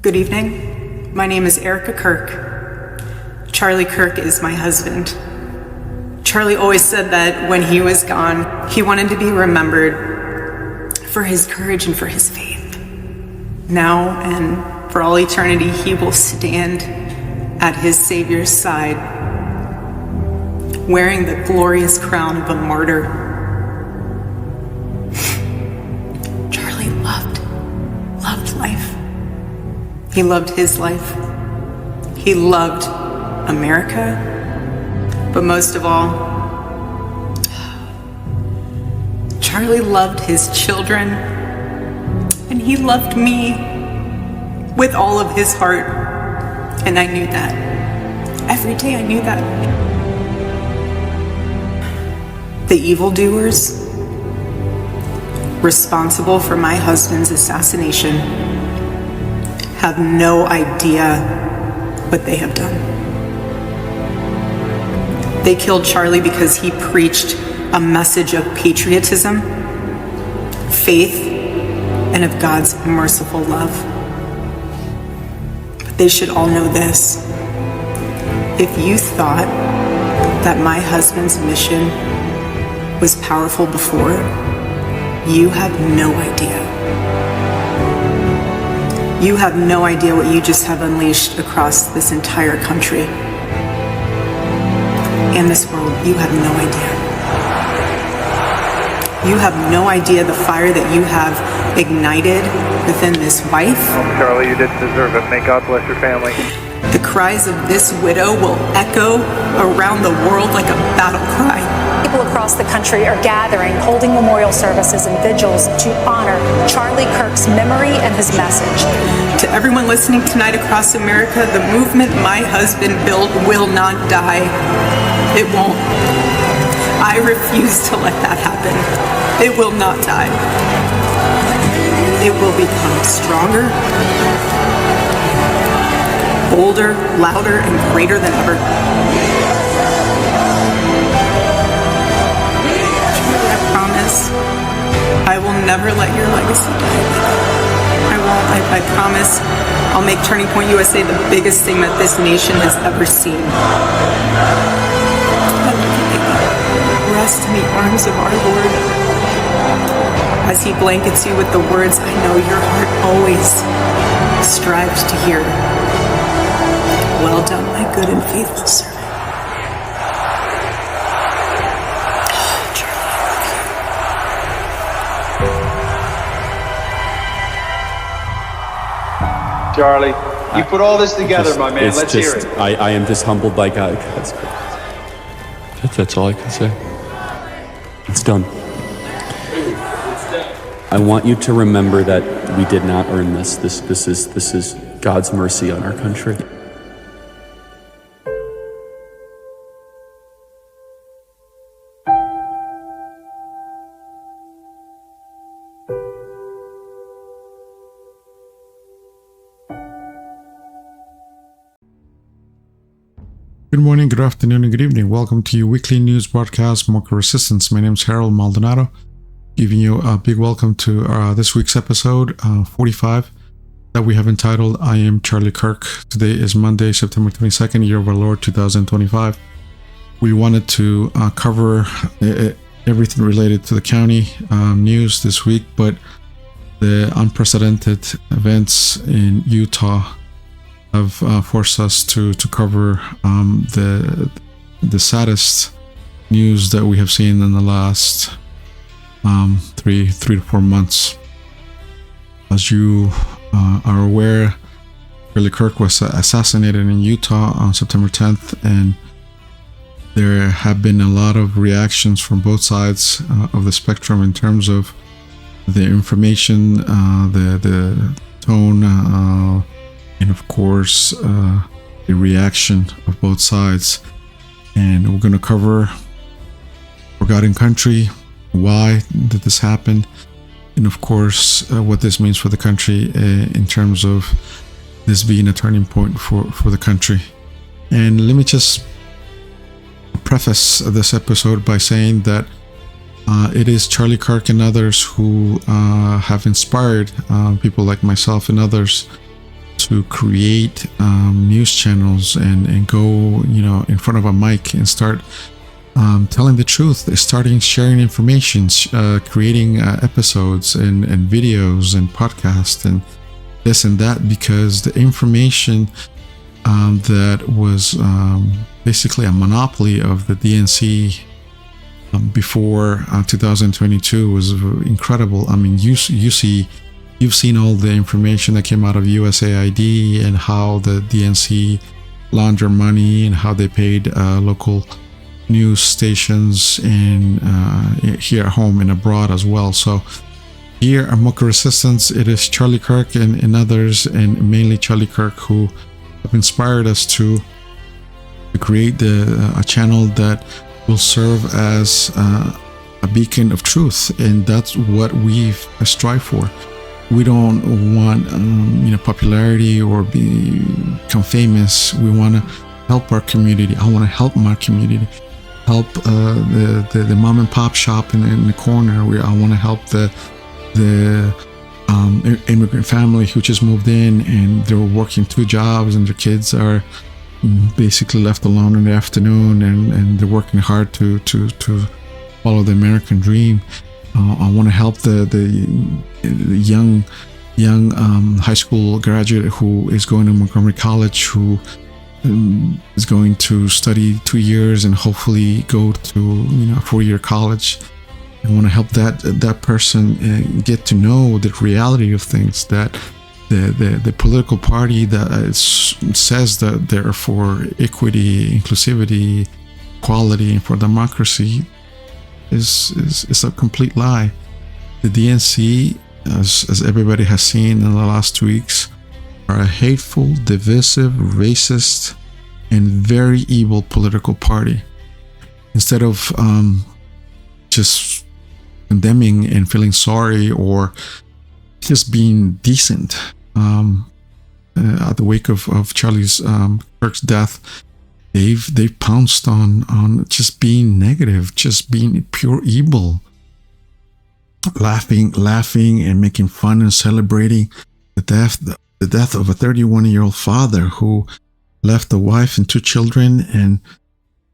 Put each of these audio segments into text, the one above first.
Good evening. My name is Erica Kirk. Charlie Kirk is my husband. Charlie always said that when he was gone, he wanted to be remembered for his courage and for his faith. Now and for all eternity, he will stand at his Savior's side, wearing the glorious crown of a martyr. Charlie loved life. He loved his life. He loved America, but most of all, Charlie loved his children, and he loved me with all of his heart, and I knew that. Every day I knew that. The evildoers responsible for my husband's assassination have no idea what they have done. They killed Charlie because he preached a message of patriotism, faith, and of God's merciful love. But they should all know this. If you thought that my husband's mission was powerful before, you have no idea. You have no idea what you just have unleashed across this entire country and this world. You have no idea. You have no idea the fire that you have ignited within this wife. Oh, Charlie, you didn't deserve it. May God bless your family. The cries of this widow will echo around the world like a battle cry. People across the country are gathering, holding memorial services and vigils to honor Charlie Kirk's memory and his message. To everyone listening tonight across America, the movement my husband built will not die. It won't. I refuse to let that happen. It will not die. It will become stronger, bolder, louder, and greater than ever. I promise I will never let your legacy die. I won't. I promise I'll make Turning Point USA the biggest thing that this nation has ever seen. Rest in the arms of our Lord as He blankets you with the words I know your heart always strives to hear. Well done, my good and faithful servant. Charlie, you put all this together, my man. Let's hear it. I am just humbled by God. That's all I can say. It's done. I want you to remember that we did not earn this. This is God's mercy on our country. Good morning, good afternoon, and good evening. Welcome to your weekly news broadcast, MoCo Resistance. My name is Harold Maldonado, giving you a big welcome to this week's episode 45 that we have entitled I Am Charlie Kirk. Today is Monday, September 22nd, year of our Lord 2025. We wanted to cover everything related to the county news this week, but the unprecedented events in Utah have forced us to cover the saddest news that we have seen in the last 3 to 4 months. As you are aware, Charlie Kirk was assassinated in Utah on September 10th, and there have been a lot of reactions from both sides of the spectrum in terms of the information, the tone, and of course the reaction of both sides. And we're going to cover Forgotten Country, why did this happen, and of course what this means for the country in terms of this being a turning point for the country. And let me just preface this episode by saying that it is Charlie Kirk and others who have inspired people like myself and others to create news channels and go, in front of a mic and start telling the truth, starting sharing information, creating episodes and videos and podcasts and this and that, because the information that was basically a monopoly of the DNC before 2022 was incredible. I mean, you've seen all the information that came out of USAID and how the DNC launder money and how they paid local news stations and here at home and abroad as well. So here at MoCo Resistance, it is Charlie Kirk and others, and mainly Charlie Kirk, who have inspired us to create a channel that will serve as a beacon of truth, and that's what we strive for. We don't want popularity or become famous. We want to help our community. I want to help my community, help the mom and pop shop in the corner. I want to help the immigrant family who just moved in and they're working 2 jobs and their kids are basically left alone in the afternoon, and they're working hard to follow the American dream. I want to help the young high school graduate who is going to Montgomery College, who is going to study 2 years and hopefully go to a 4-year college. I want to help that person get to know the reality of things, that the political party that says that they're for equity, inclusivity, equality, and for democracy is a complete lie. The DNC, as everybody has seen in the last 2 weeks, are a hateful, divisive, racist, and very evil political party. Instead of just condemning and feeling sorry or just being decent, at the wake of Charlie's Kirk's death, they've pounced on just being negative, just being pure evil, laughing and making fun and celebrating the death of a 31-year-old father who left a wife and 2 children. And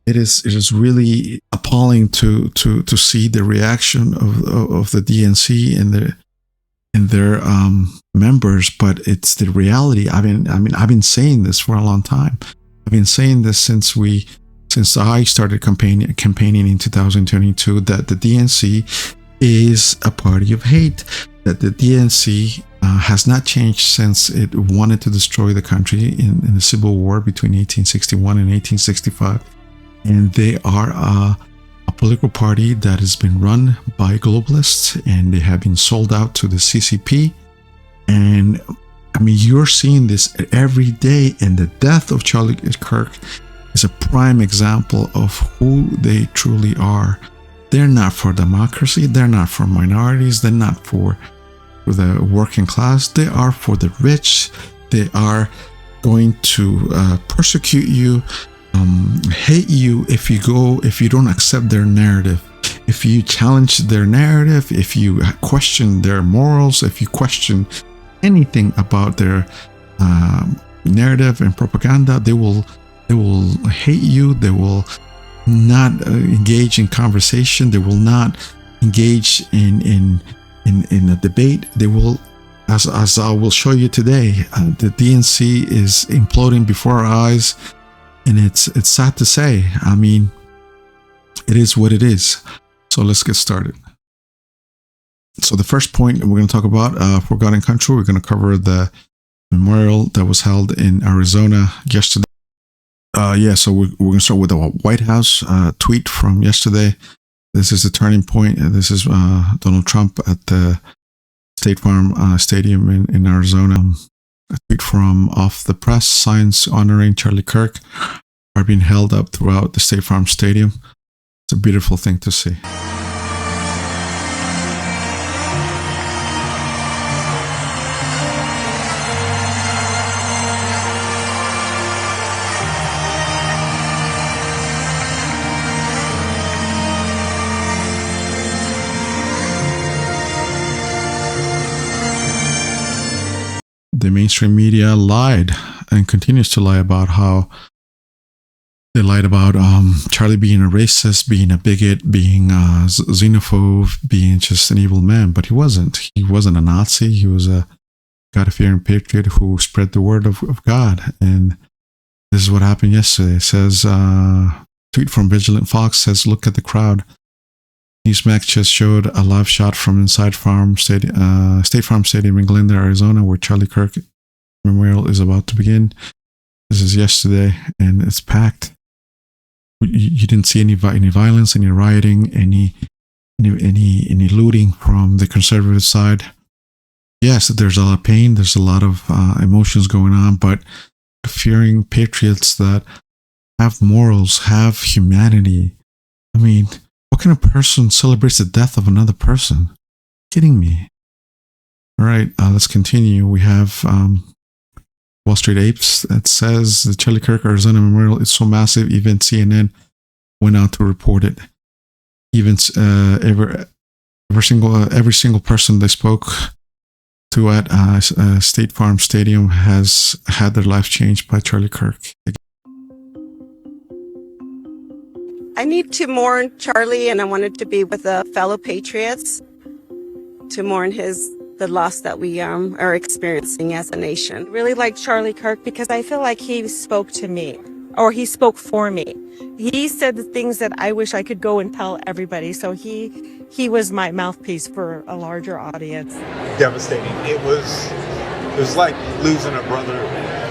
it is really appalling to see the reaction of the DNC and their members, but it's the reality. I've been saying this for a long time. I've been saying this since I started campaigning in 2022, that the DNC is a party of hate, that the DNC has not changed since it wanted to destroy the country in the Civil War between 1861 and 1865. And they are a political party that has been run by globalists, and they have been sold out to the CCP. And I mean, you're seeing this every day, and the death of Charlie Kirk is a prime example of who they truly are. They're not for democracy. They're not for minorities. They're not for the working class. They are for the rich. They are going to persecute you, hate you if you don't accept their narrative. If you challenge their narrative, if you question their morals, if you question anything about their narrative and propaganda, they will hate you. They will not engage in conversation. They will not engage in a debate. They will, as I will show you today, the DNC is imploding before our eyes, and it's sad to say. I mean, it is what it is. So let's get started. So the first point we're going to talk about, Forgotten Country. We're going to cover the memorial that was held in Arizona yesterday. So we're going to start with the White House tweet from yesterday. This is the turning point. This is Donald Trump at the State Farm Stadium in Arizona. A tweet from Off the Press: signs honoring Charlie Kirk are being held up throughout the State Farm Stadium. It's a beautiful thing to see. the mainstream media lied and continues to lie about how they lied about Charlie being a racist, being a bigot, being a xenophobe, being just an evil man. But he wasn't. He wasn't a Nazi. He was a God-fearing patriot who spread the word of God. And this is what happened yesterday. It says, tweet from Vigilant Fox says, look at the crowd. Newsmax just showed a live shot from inside State Farm Stadium in Glendale, Arizona, where Charlie Kirk Memorial is about to begin. This is yesterday, and it's packed. You didn't see any violence, any rioting, any looting from the conservative side. Yes, there's a lot of pain, there's a lot of emotions going on, but fearing patriots that have morals, have humanity. I mean, what kind of person celebrates the death of another person? Kidding me. All right, let's continue. We have Wall Street Apes that says the Charlie Kirk Arizona Memorial is so massive, even CNN went out to report it. Even every single person they spoke to at State Farm Stadium has had their life changed by Charlie Kirk. I need to mourn Charlie, and I wanted to be with the fellow patriots to mourn the loss that we are experiencing as a nation. Really like Charlie Kirk because I feel like he spoke to me, or he spoke for me. He said the things that I wish I could go and tell everybody. So he was my mouthpiece for a larger audience. Devastating. It was like losing a brother.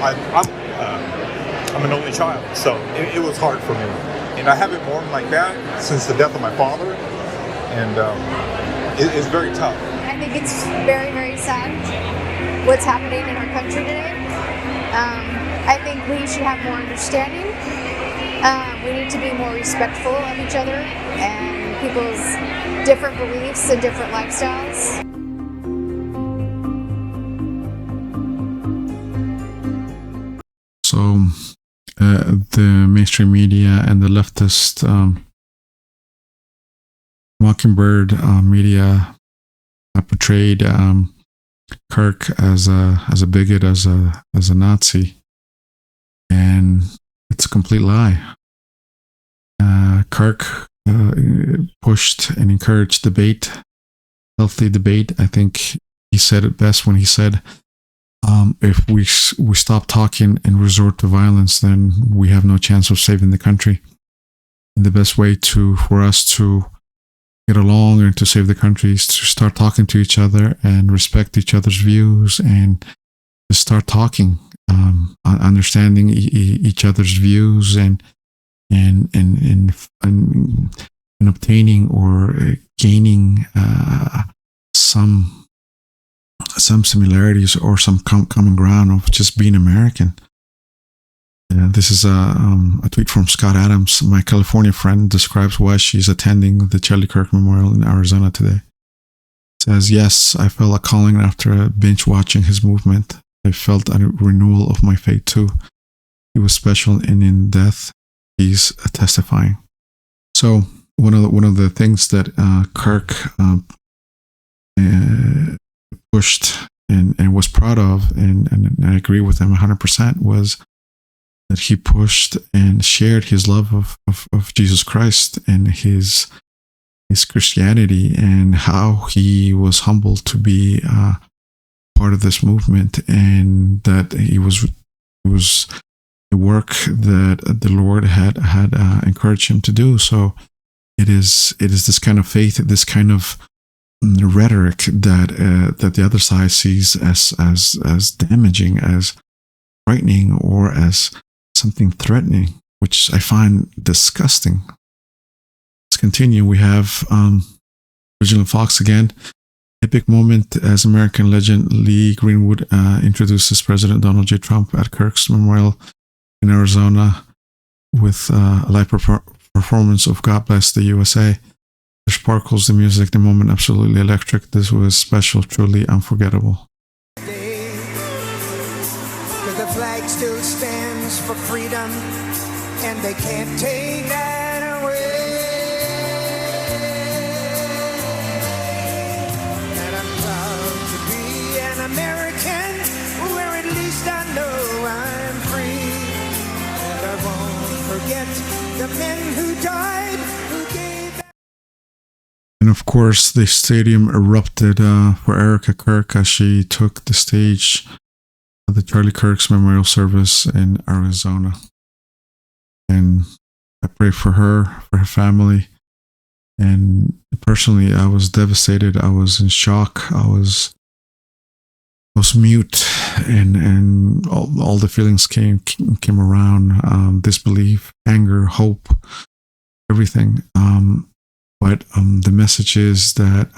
I'm an only child, so it was hard for me. And I haven't mourned like that since the death of my father, and it's very tough. I think it's very, very sad what's happening in our country today. I think we should have more understanding. We need to be more respectful of each other and people's different beliefs and different lifestyles. So the mainstream media and the leftist Mockingbird media portrayed Kirk as a bigot, as a Nazi, and it's a complete lie. Kirk pushed and encouraged debate, healthy debate. I think he said it best when he said, if we stop talking and resort to violence, then we have no chance of saving the country. And the best way for us to get along and to save the country is to start talking to each other and respect each other's views, and to start talking, understanding each other's views, and obtaining or gaining some similarities or some common ground of just being American. This is a tweet from Scott Adams. My California friend describes why she's attending the Charlie Kirk Memorial in Arizona today. It says, yes, I felt a calling after binge watching his movement. I felt a renewal of my faith too. He was special, and in death, he's testifying. So one of the things that Kirk pushed and was proud of, and I agree with him 100%, was that he pushed and shared his love of Jesus Christ and his Christianity, and how he was humbled to be part of this movement, and that it was the work that the Lord had encouraged him to do. So it is this kind of faith, this kind of rhetoric that the other side sees as damaging, as frightening, or as something threatening, which I find disgusting. Let's continue. We have Vigilant Fox again. Epic moment as American legend Lee Greenwood introduces President Donald J. Trump at Kirk's Memorial in Arizona with a live performance of God Bless the USA. The sparkles, the music, the moment, absolutely electric. This was special, truly unforgettable. The flag still stands for freedom, and they can't take that away. And I'm proud to be an American, where The men who died, who gave. And of course, the stadium erupted for Erica Kirk as she took the stage at the Charlie Kirk's memorial service in Arizona. And I pray for her family. And personally, I was devastated. I was in shock. I was mute, and all the feelings came around: disbelief, anger, hope, everything. But the message is that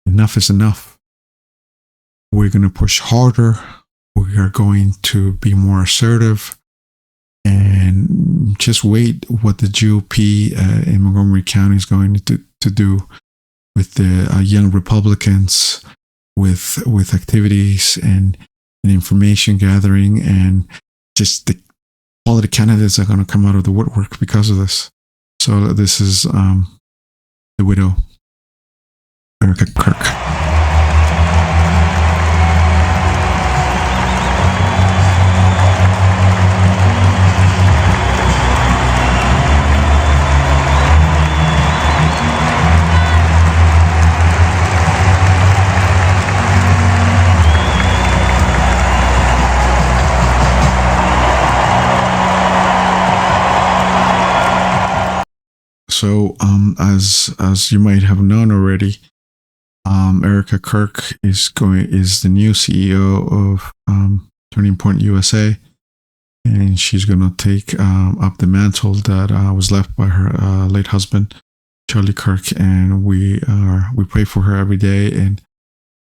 enough is enough. We're going to push harder. We are going to be more assertive. And just wait what the GOP in Montgomery County is going to do with the young Republicans, with activities and information gathering, and just the quality candidates are going to come out of the woodwork because of this. So this is the widow, Erica Kirk. So, as you might have known already, Erica Kirk is the new CEO of Turning Point USA, and she's going to take up the mantle that was left by her late husband, Charlie Kirk. And we pray for her every day, and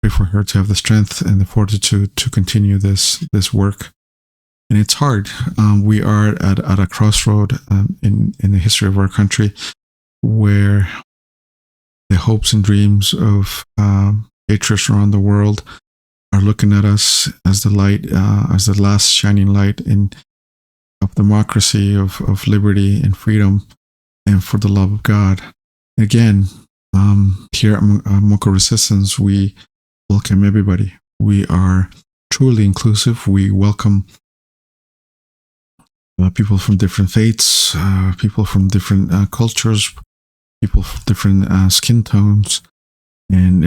pray for her to have the strength and the fortitude to continue this work. And it's hard. We are at a crossroad in the history of our country, where the hopes and dreams of patriots around the world are looking at us as the light, as the last shining light of democracy, of liberty and freedom, and for the love of God. Again, here at MoCo Resistance, we welcome everybody. We are truly inclusive. We welcome people from different faiths, people from different cultures, people from different skin tones. And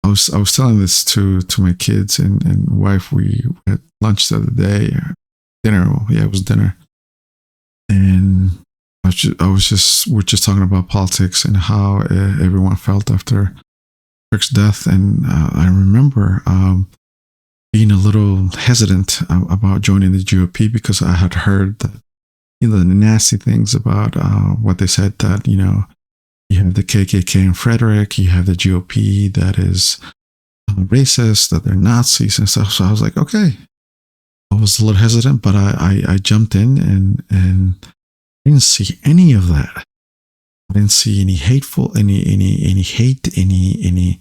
I was telling this to my kids and wife. We had lunch the other day, dinner. Yeah, it was dinner. And we're just talking about politics and how everyone felt after Kirk's death. And I remember being a little hesitant about joining the GOP because I had heard that, the nasty things about what they said, that, you have the KKK in Frederick, you have the GOP that is racist, that they're Nazis and stuff. So I was like, okay. I was a little hesitant, but I jumped in and I didn't see any of that. I didn't see any hateful, any hate, any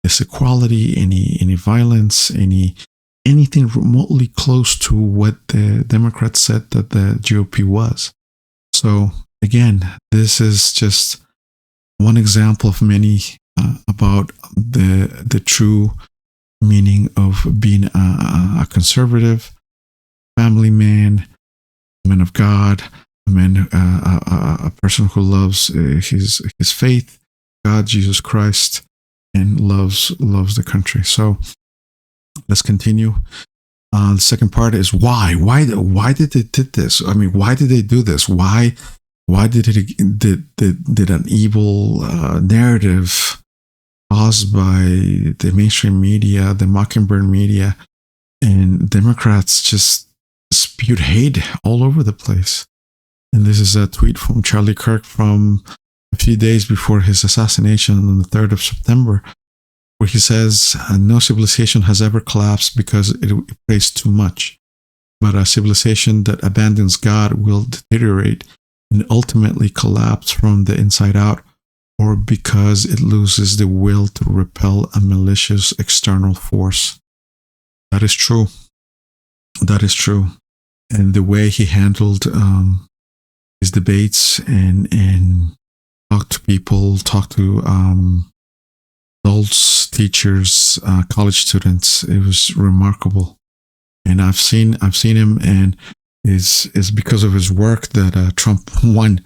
disequality, any violence, anything remotely close to what the Democrats said that the GOP was. So again, this is just one example of many about the true meaning of being a conservative, family man of God, a person who loves his faith, God, Jesus Christ, and loves the country. So let's continue. The second part is why did they did this? I mean, why did they do this? Why did an evil narrative caused by the mainstream media, the Mockingbird media, and Democrats just spewed hate all over the place? And this is a tweet from Charlie Kirk from a few days before his assassination on the 3rd of September, where he says, no civilization has ever collapsed because it prays too much, but a civilization that abandons God will deteriorate and ultimately collapse from the inside out, or because it loses the will to repel a malicious external force. That is true. That is true. And the way he handled his debates and talked to people, talked to adults, teachers, college students, it was remarkable. And I've seen him, and is because of his work that Trump won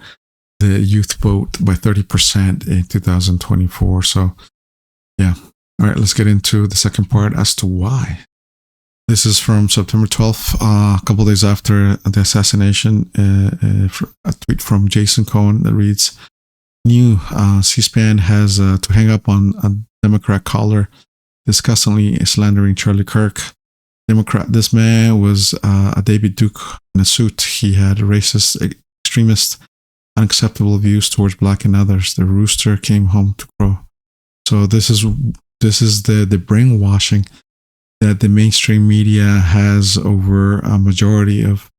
the youth vote by 30% in 2024. So, yeah. All right, let's get into the second part as to why. This is from September 12th, a couple days after the assassination, a tweet from Jason Cohen that reads, new C-SPAN has to hang up on a Democrat caller disgustingly slandering Charlie Kirk. Democrat, this man was a David Duke in a suit. He had racist, extremist, unacceptable views towards black and others. The rooster came home to crow. So this is the brainwashing that the mainstream media has over a majority of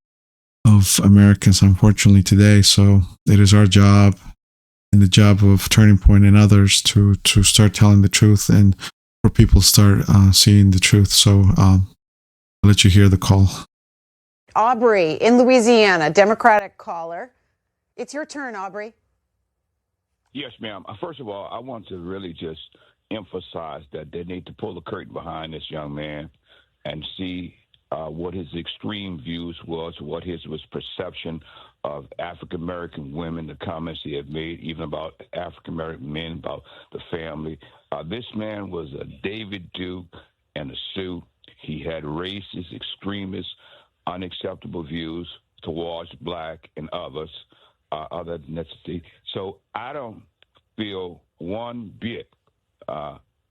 Americans, unfortunately, today. So it is our job and the job of Turning Point and others to start telling the truth and for people to start seeing the truth. So I'll let you hear the call. Aubrey in Louisiana, Democratic caller. It's your turn, Aubrey. Yes, ma'am. First of all, I want to really just emphasize that they need to pull the curtain behind this young man and see what his extreme views was, what his perception of African American women, the comments he had made, even about African American men, about the family. This man was a David Duke in a suit. He had racist, extremist, unacceptable views towards black and others, other ethnicity. So I don't feel one bit.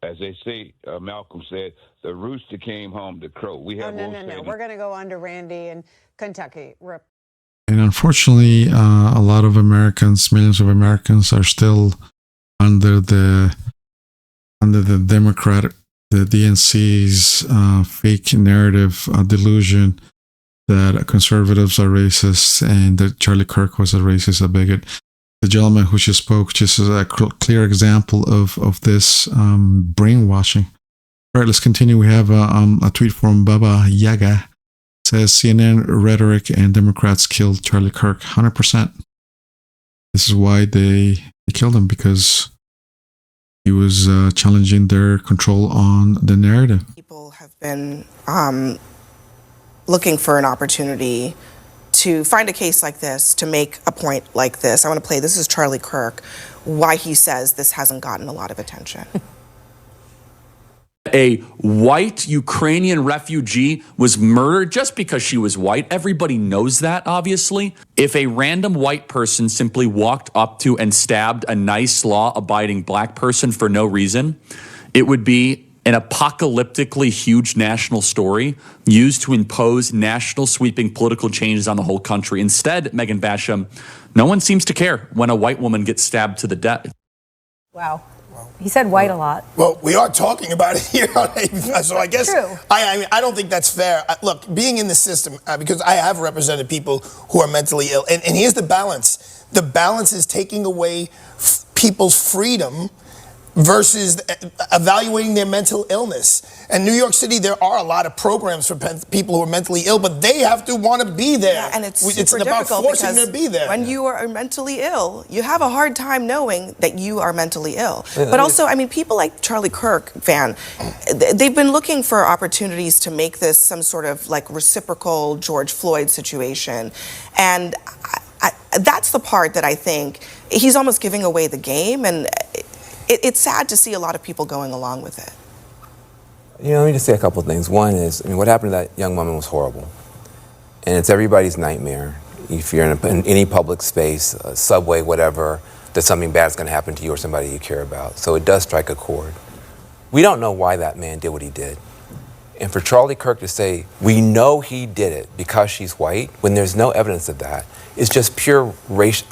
As they say, Malcolm said, the rooster came home to crow. We have no. We're going to go on to Randy in Kentucky. And unfortunately, a lot of Americans, millions of Americans, are still under the Democrat, the DNC's fake narrative delusion that conservatives are racist and that Charlie Kirk was a racist, a bigot. The gentleman who just spoke just is a clear example of this brainwashing. All right, let's continue. We have a tweet from Baba Yaga. It says CNN rhetoric and Democrats killed Charlie Kirk 100%. This is why they killed him, because he was challenging their control on the narrative. People have been looking for an opportunity to find a case like this, to make a point like this. I want to play, this is Charlie Kirk, why he says this hasn't gotten a lot of attention. A white Ukrainian refugee was murdered just because she was white. Everybody knows that, obviously. If a random white person simply walked up to and stabbed a nice, law-abiding black person for no reason, it would be an apocalyptically huge national story used to impose national sweeping political changes on the whole country. Instead, Megan Basham, no one seems to care when a white woman gets stabbed to the death. Wow. He said white a lot. Well, we are talking about it here, so I guess I don't think that's fair. Look, being in the system, because I have represented people who are mentally ill, and here's the balance. The balance is taking away people's freedom versus evaluating their mental illness. In New York City, there are a lot of programs for people who are mentally ill, but they have to want to be there. Yeah, and it's about difficult forcing them to be there. When you are mentally ill, you have a hard time knowing that you are mentally ill. But also, I mean, people like Charlie Kirk, they've been looking for opportunities to make this some sort of like reciprocal George Floyd situation. And that's the part that I think he's almost giving away the game, and it's sad to see a lot of people going along with it. You know, let me just say a couple of things. One is, I mean, what happened to that young woman was horrible. And it's everybody's nightmare. If you're in any public space, a subway, whatever, that something bad is going to happen to you or somebody you care about. So it does strike a chord. We don't know why that man did what he did. And for Charlie Kirk to say, we know he did it because she's white, when there's no evidence of that, it's just pure race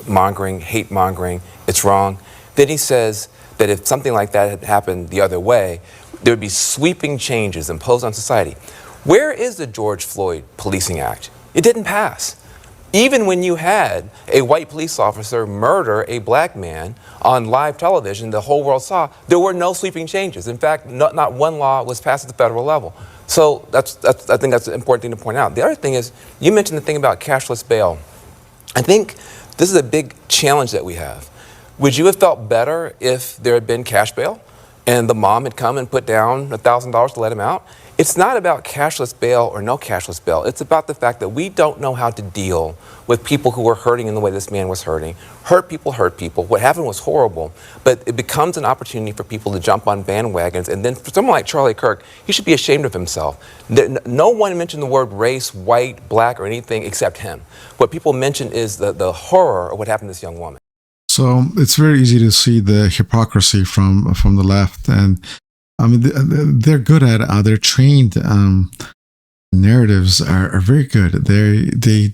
mongering, hate mongering, it's wrong. Then he says that if something like that had happened the other way, there would be sweeping changes imposed on society. Where is the George Floyd Policing Act? It didn't pass. Even when you had a white police officer murder a black man on live television, the whole world saw, there were no sweeping changes. In fact, not one law was passed at the federal level. So I think that's an important thing to point out. The other thing is, you mentioned the thing about cashless bail. I think this is a big challenge that we have. Would you have felt better if there had been cash bail and the mom had come and put down $1,000 to let him out? It's not about cashless bail or no cashless bail. It's about the fact that we don't know how to deal with people who are hurting in the way this man was hurting. Hurt people hurt people. What happened was horrible, but it becomes an opportunity for people to jump on bandwagons. And then for someone like Charlie Kirk, he should be ashamed of himself. No one mentioned the word race, white, black, or anything except him. What people mention is the horror of what happened to this young woman. So it's very easy to see the hypocrisy from the left, and I mean they're good at it. Their trained narratives are very good. They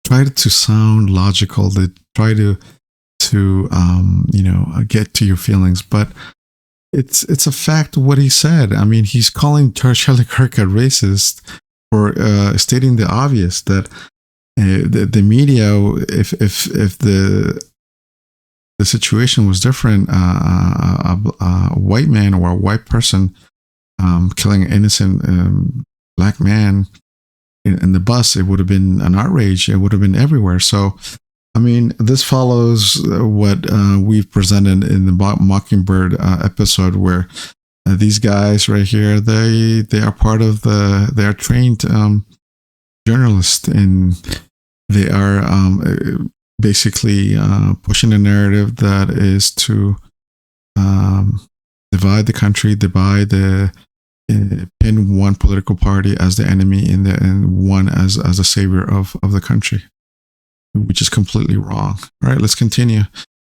try to sound logical. They try to get to your feelings, but it's a fact what he said. I mean, he's calling Charlie Kirk a racist for stating the obvious that the media, if the situation was different, a white man or a white person killing an innocent black man in the bus, it would have been an outrage. It would have been everywhere. So, I mean, this follows what we've presented in the Mockingbird episode, where these guys right here, they are part of they are trained journalists, and they are basically pushing a narrative that is to divide the country, pin one political party as the enemy and one as a savior of the country, which is completely wrong. All right, let's continue.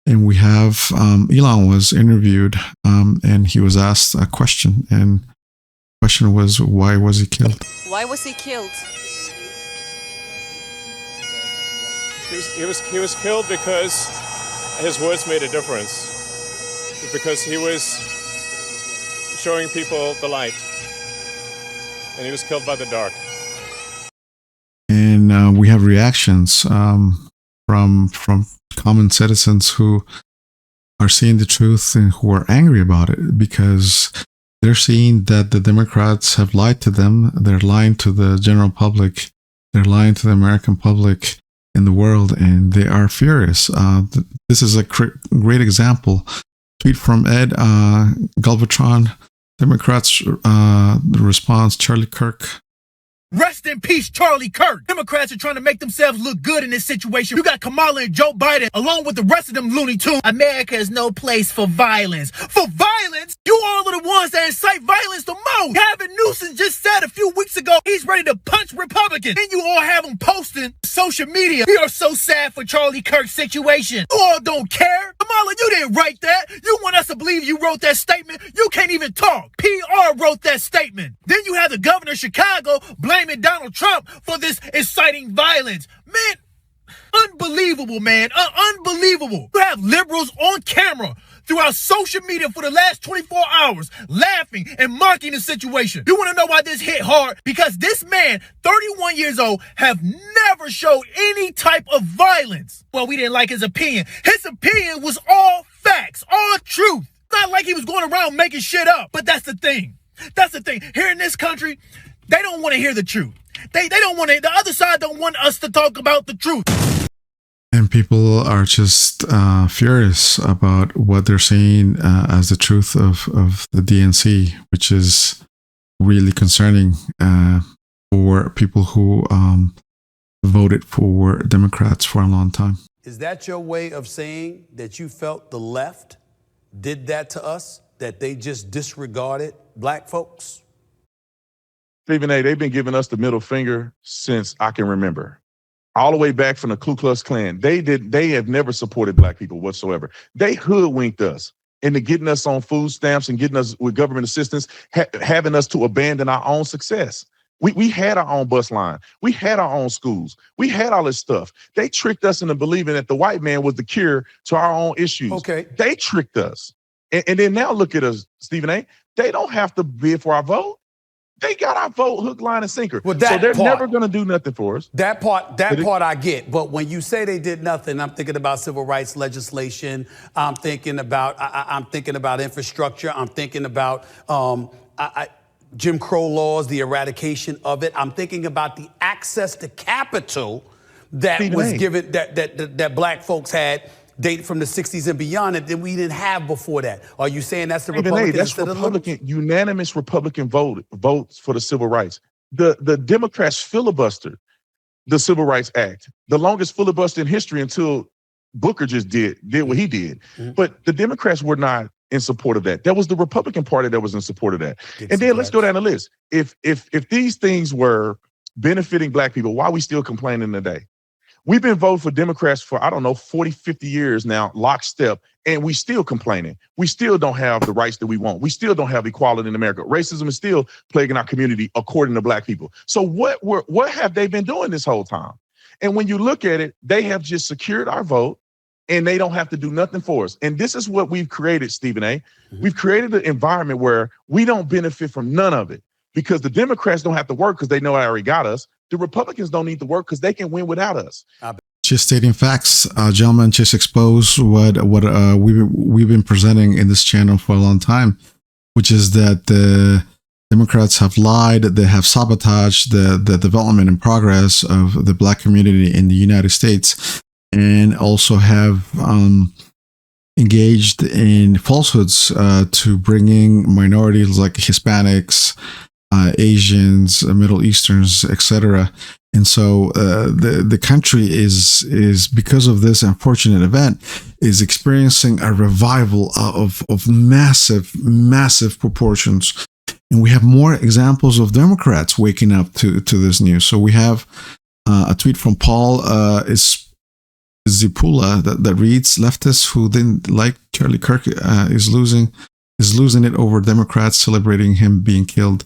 And we have Elon was interviewed, and he was asked a question, and the question was, why was he killed? Why was he killed? He was killed because his words made a difference. Because he was showing people the light. And he was killed by the dark. And we have reactions from common citizens who are seeing the truth and who are angry about it, because they're seeing that the Democrats have lied to them. They're lying to the general public. They're lying to the American public in the world, and they are furious. This is a great example. Tweet from Ed Galvatron. Democrats' response, Charlie Kirk. Rest in peace, Charlie Kirk. Democrats are trying to make themselves look good in this situation. You got Kamala and Joe Biden, along with the rest of them Looney Tunes. America is no place for violence. For violence? You all are the ones that incite violence the most. Gavin Newsom just said a few weeks ago he's ready to punch Republicans. Then you all have him posting social media. We are so sad for Charlie Kirk's situation. You all don't care. Kamala, you didn't write that. You want us to believe you wrote that statement? You can't even talk. PR wrote that statement. Then you have the governor of Chicago blaming Donald Trump for this inciting violence. Man, unbelievable, man. Unbelievable. You have liberals on camera throughout social media for the last 24 hours laughing and mocking the situation. You want to know why this hit hard? Because this man, 31 years old, have never showed any type of violence. Well, we didn't like his opinion. His opinion was all facts, all truth. Not like he was going around making shit up. But that's the thing. That's the thing. Here in this country, they don't want to hear the truth. They don't want to. The other side don't want us to talk about the truth. And people are just furious about what they're seeing as the truth of the DNC, which is really concerning for people who voted for Democrats for a long time. Is that your way of saying that you felt the left did that to us, that they just disregarded black folks? Stephen A., they've been giving us the middle finger since I can remember. All the way back from the Ku Klux Klan. They have never supported black people whatsoever. They hoodwinked us into getting us on food stamps and getting us with government assistance, having us to abandon our own success. We had our own bus line. We had our own schools. We had all this stuff. They tricked us into believing that the white man was the cure to our own issues. Okay. They tricked us. And then now look at us, Stephen A. They don't have to bid for our vote. They got our vote hook, line, and sinker. Well, so they're never going to do nothing for us. That part I get. But when you say they did nothing, I'm thinking about civil rights legislation. I'm thinking about infrastructure. I'm thinking about Jim Crow laws, the eradication of it. I'm thinking about the access to capital that was given that black folks had date from the 60s and beyond that we didn't have before that. Are you saying that's the Even Republicans? that's Republican, unanimous Republican votes for the civil rights. The Democrats filibustered the Civil Rights Act, the longest filibuster in history until Booker just did what he did. But the Democrats were not in support of that. That was the Republican Party that was in support of that. And then let's go down the list. If these things were benefiting black people, why are we still complaining today? We've been voting for Democrats for, 40, 50 years now, lockstep, and we still complaining. We still don't have the rights that we want. We still don't have equality in America. Racism is still plaguing our community, according to black people. So what have they been doing this whole time? And when you look at it, they have just secured our vote, and they don't have to do nothing for us. And this is what we've created, Stephen A. We've created an environment where we don't benefit from none of it because the Democrats don't have to work because they know I already got us. The Republicans don't need to work because they can win without us. Just stating facts, gentlemen, just expose what we've been presenting in this channel for a long time, which is that the Democrats have lied, they have sabotaged the development and progress of the black community in the United States, and also have engaged in falsehoods to bringing minorities like Hispanics, Asians, Middle Easterns, etc. And so the country is because of this unfortunate event is experiencing a revival of massive proportions. And we have more examples of Democrats waking up to this news. So we have a tweet from Paul Zipula that reads, leftists who didn't like Charlie Kirk is losing it over Democrats celebrating him being killed.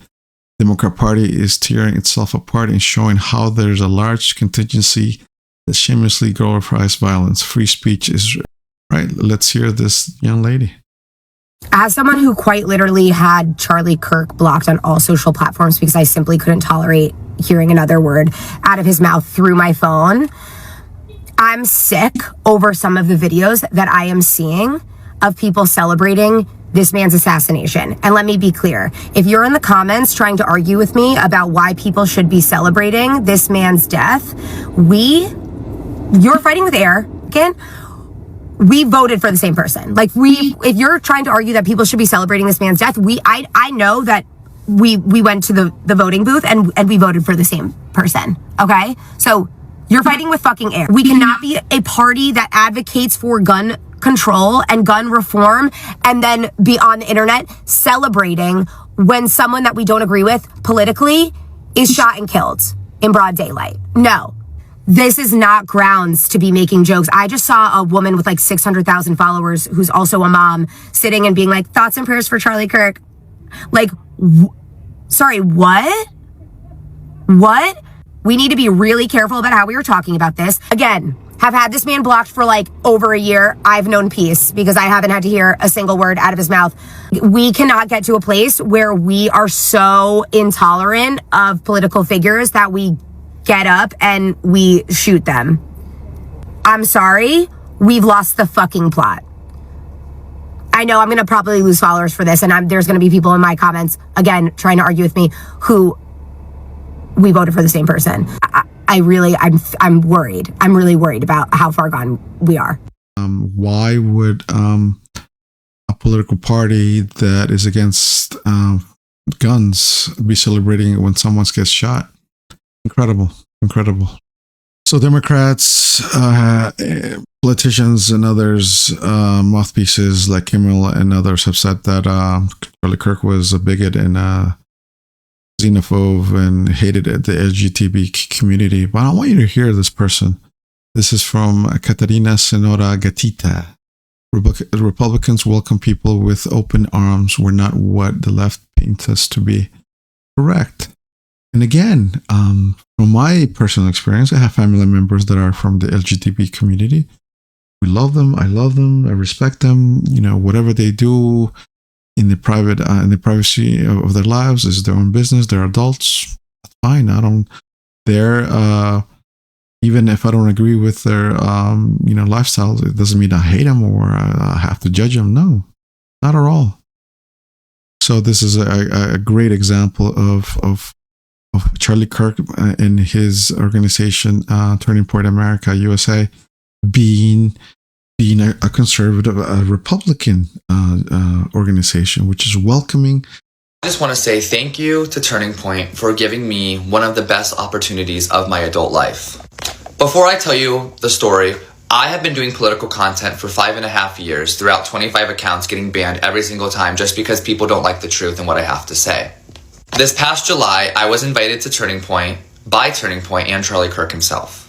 Democrat Party is tearing itself apart and showing how there's a large contingency that shamelessly glorifies violence. Free speech is right. Let's hear this young lady. As someone who quite literally had Charlie Kirk blocked on all social platforms because I simply couldn't tolerate hearing another word out of his mouth through my phone, I'm sick over some of the videos that I am seeing of people celebrating this man's assassination. And let me be clear, if you're in the comments trying to argue with me about why people should be celebrating this man's death, you're fighting with air, again. We voted for the same person. If you're trying to argue that people should be celebrating this man's death, I know that we went to the voting booth and we voted for the same person, okay? So you're fighting with fucking air. We cannot be a party that advocates for gun control and gun reform and then be on the internet celebrating when someone that we don't agree with politically is shot and killed in broad daylight. No, this is not grounds to be making jokes. I just saw a woman with 600,000 followers who's also a mom sitting and being like, thoughts and prayers for Charlie Kirk. Sorry, what? What? We need to be really careful about how we were talking about this. Again, have had this man blocked for over a year. I've known peace because I haven't had to hear a single word out of his mouth. We cannot get to a place where we are so intolerant of political figures that we get up and we shoot them. I'm sorry. We've lost the fucking plot. I know I'm going to probably lose followers for this, and there's going to be people in my comments, again, trying to argue with me who we voted for the same person. I'm worried. I'm really worried about how far gone we are. Why would a political party that is against guns be celebrating when someone gets shot? Incredible. So Democrats, politicians and others, mouthpieces like Kimmel and others have said that Charlie Kirk was a bigot and xenophobe and hated the LGBT community. But I want you to hear this person. This is from Catarina Senora Gatita. Republicans welcome people with open arms. We're not what the left paints us to be. Correct. And again, from my personal experience, I have family members that are from the LGBT community. We love them. I love them. I respect them. Whatever they do in the privacy of their lives is their own business. They're adults. That's fine. Even if I don't agree with their, lifestyle, it doesn't mean I hate them or I have to judge them. No, not at all. So this is a great example of Charlie Kirk and his organization, Turning Point America USA, being being a conservative, a Republican organization, which is welcoming. I just want to say thank you to Turning Point for giving me one of the best opportunities of my adult life. Before I tell you the story, I have been doing political content for 5.5 years throughout 25 accounts getting banned every single time just because people don't like the truth and what I have to say. This past July, I was invited to Turning Point by Turning Point and Charlie Kirk himself.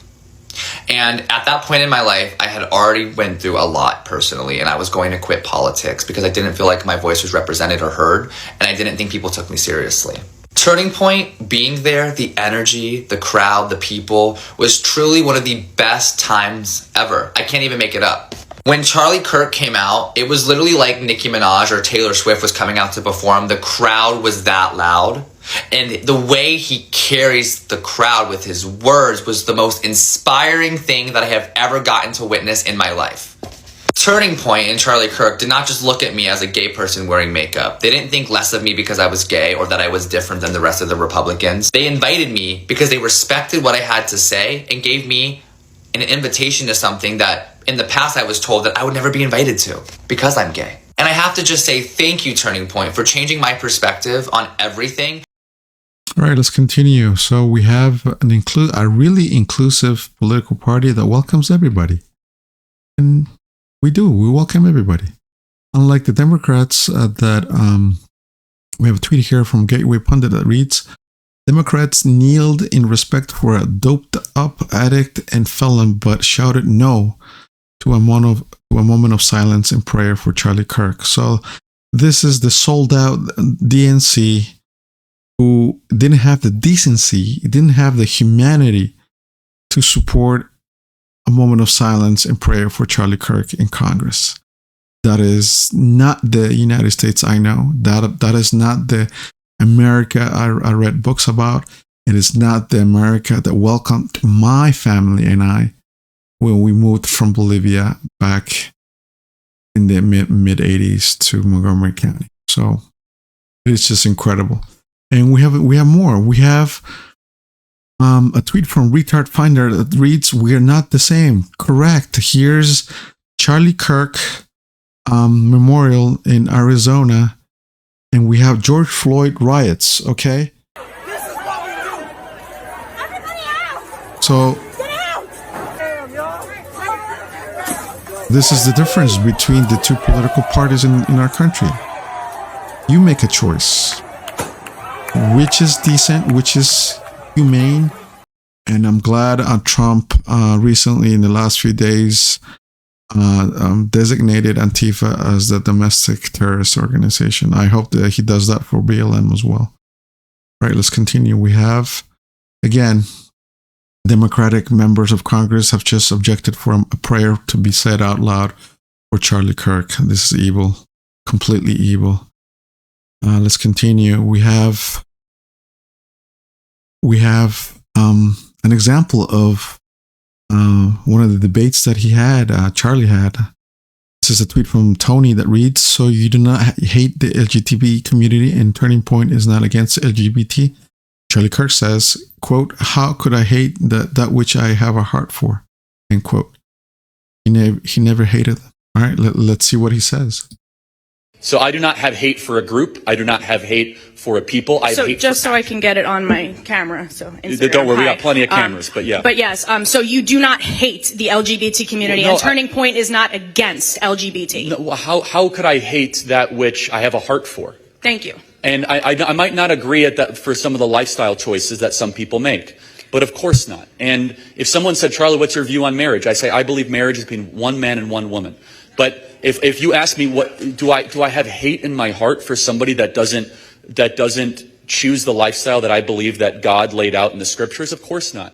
And at that point in my life, I had already went through a lot personally, and I was going to quit politics because I didn't feel like my voice was represented or heard, and I didn't think people took me seriously. Turning Point, being there, the energy, the crowd, the people, was truly one of the best times ever. I can't even make it up. When Charlie Kirk came out, it was literally like Nicki Minaj or Taylor Swift was coming out to perform. The crowd was that loud. And the way he carries the crowd with his words was the most inspiring thing that I have ever gotten to witness in my life. Turning Point and Charlie Kirk did not just look at me as a gay person wearing makeup. They didn't think less of me because I was gay or that I was different than the rest of the Republicans. They invited me because they respected what I had to say and gave me an invitation to something that in the past I was told that I would never be invited to because I'm gay. And I have to just say thank you, Turning Point, for changing my perspective on everything. All right, let's continue. So we have a really inclusive political party that welcomes everybody. And we welcome everybody. Unlike the Democrats we have a tweet here from Gateway Pundit that reads, Democrats kneeled in respect for a doped up addict and felon, but shouted no to a moment of silence and prayer for Charlie Kirk. So this is the sold out DNC who didn't have the decency, didn't have the humanity to support a moment of silence and prayer for Charlie Kirk in Congress. That is not the United States I know. That is not the America I read books about. It is not the America that welcomed my family and I when we moved from Bolivia back in the mid 80s to Montgomery County. So it's just incredible. And we have more. We have a tweet from Retard Finder that reads, "We are not the same." Correct. Here's Charlie Kirk Memorial in Arizona, and we have George Floyd riots. Okay. So this is the difference between the two political parties in our country. You make a choice. Which is decent, which is humane. And I'm glad Trump recently in the last few days designated Antifa as the domestic terrorist organization. I hope that he does that for BLM as well. All right, let's continue. We have, again, Democratic members of Congress have just objected for a prayer to be said out loud for Charlie Kirk. This is evil, completely evil. Let's continue. We have an example of one of the debates that Charlie had. This is a tweet from Tony that reads, "So you do not hate the LGBT community and Turning Point is not against LGBT?" Charlie Kirk says, quote, "How could I hate that which I have a heart for?" End quote. He never hated them. All right, let's see what he says. So I do not have hate for a group. I do not have hate for a people. I have hate so I can get it on my camera. So Instagram, don't worry, we got plenty of cameras, but yeah. But yes, so you do not hate the LGBT community, and Turning Point is not against LGBT. No, how could I hate that which I have a heart for? Thank you. And I might not agree for some of the lifestyle choices that some people make, but of course not. And if someone said, "Charlie, what's your view on marriage?" I say, I believe marriage is between one man and one woman. But if you ask me, what do I have hate in my heart for somebody that doesn't choose the lifestyle that I believe that God laid out in the scriptures? Of course not.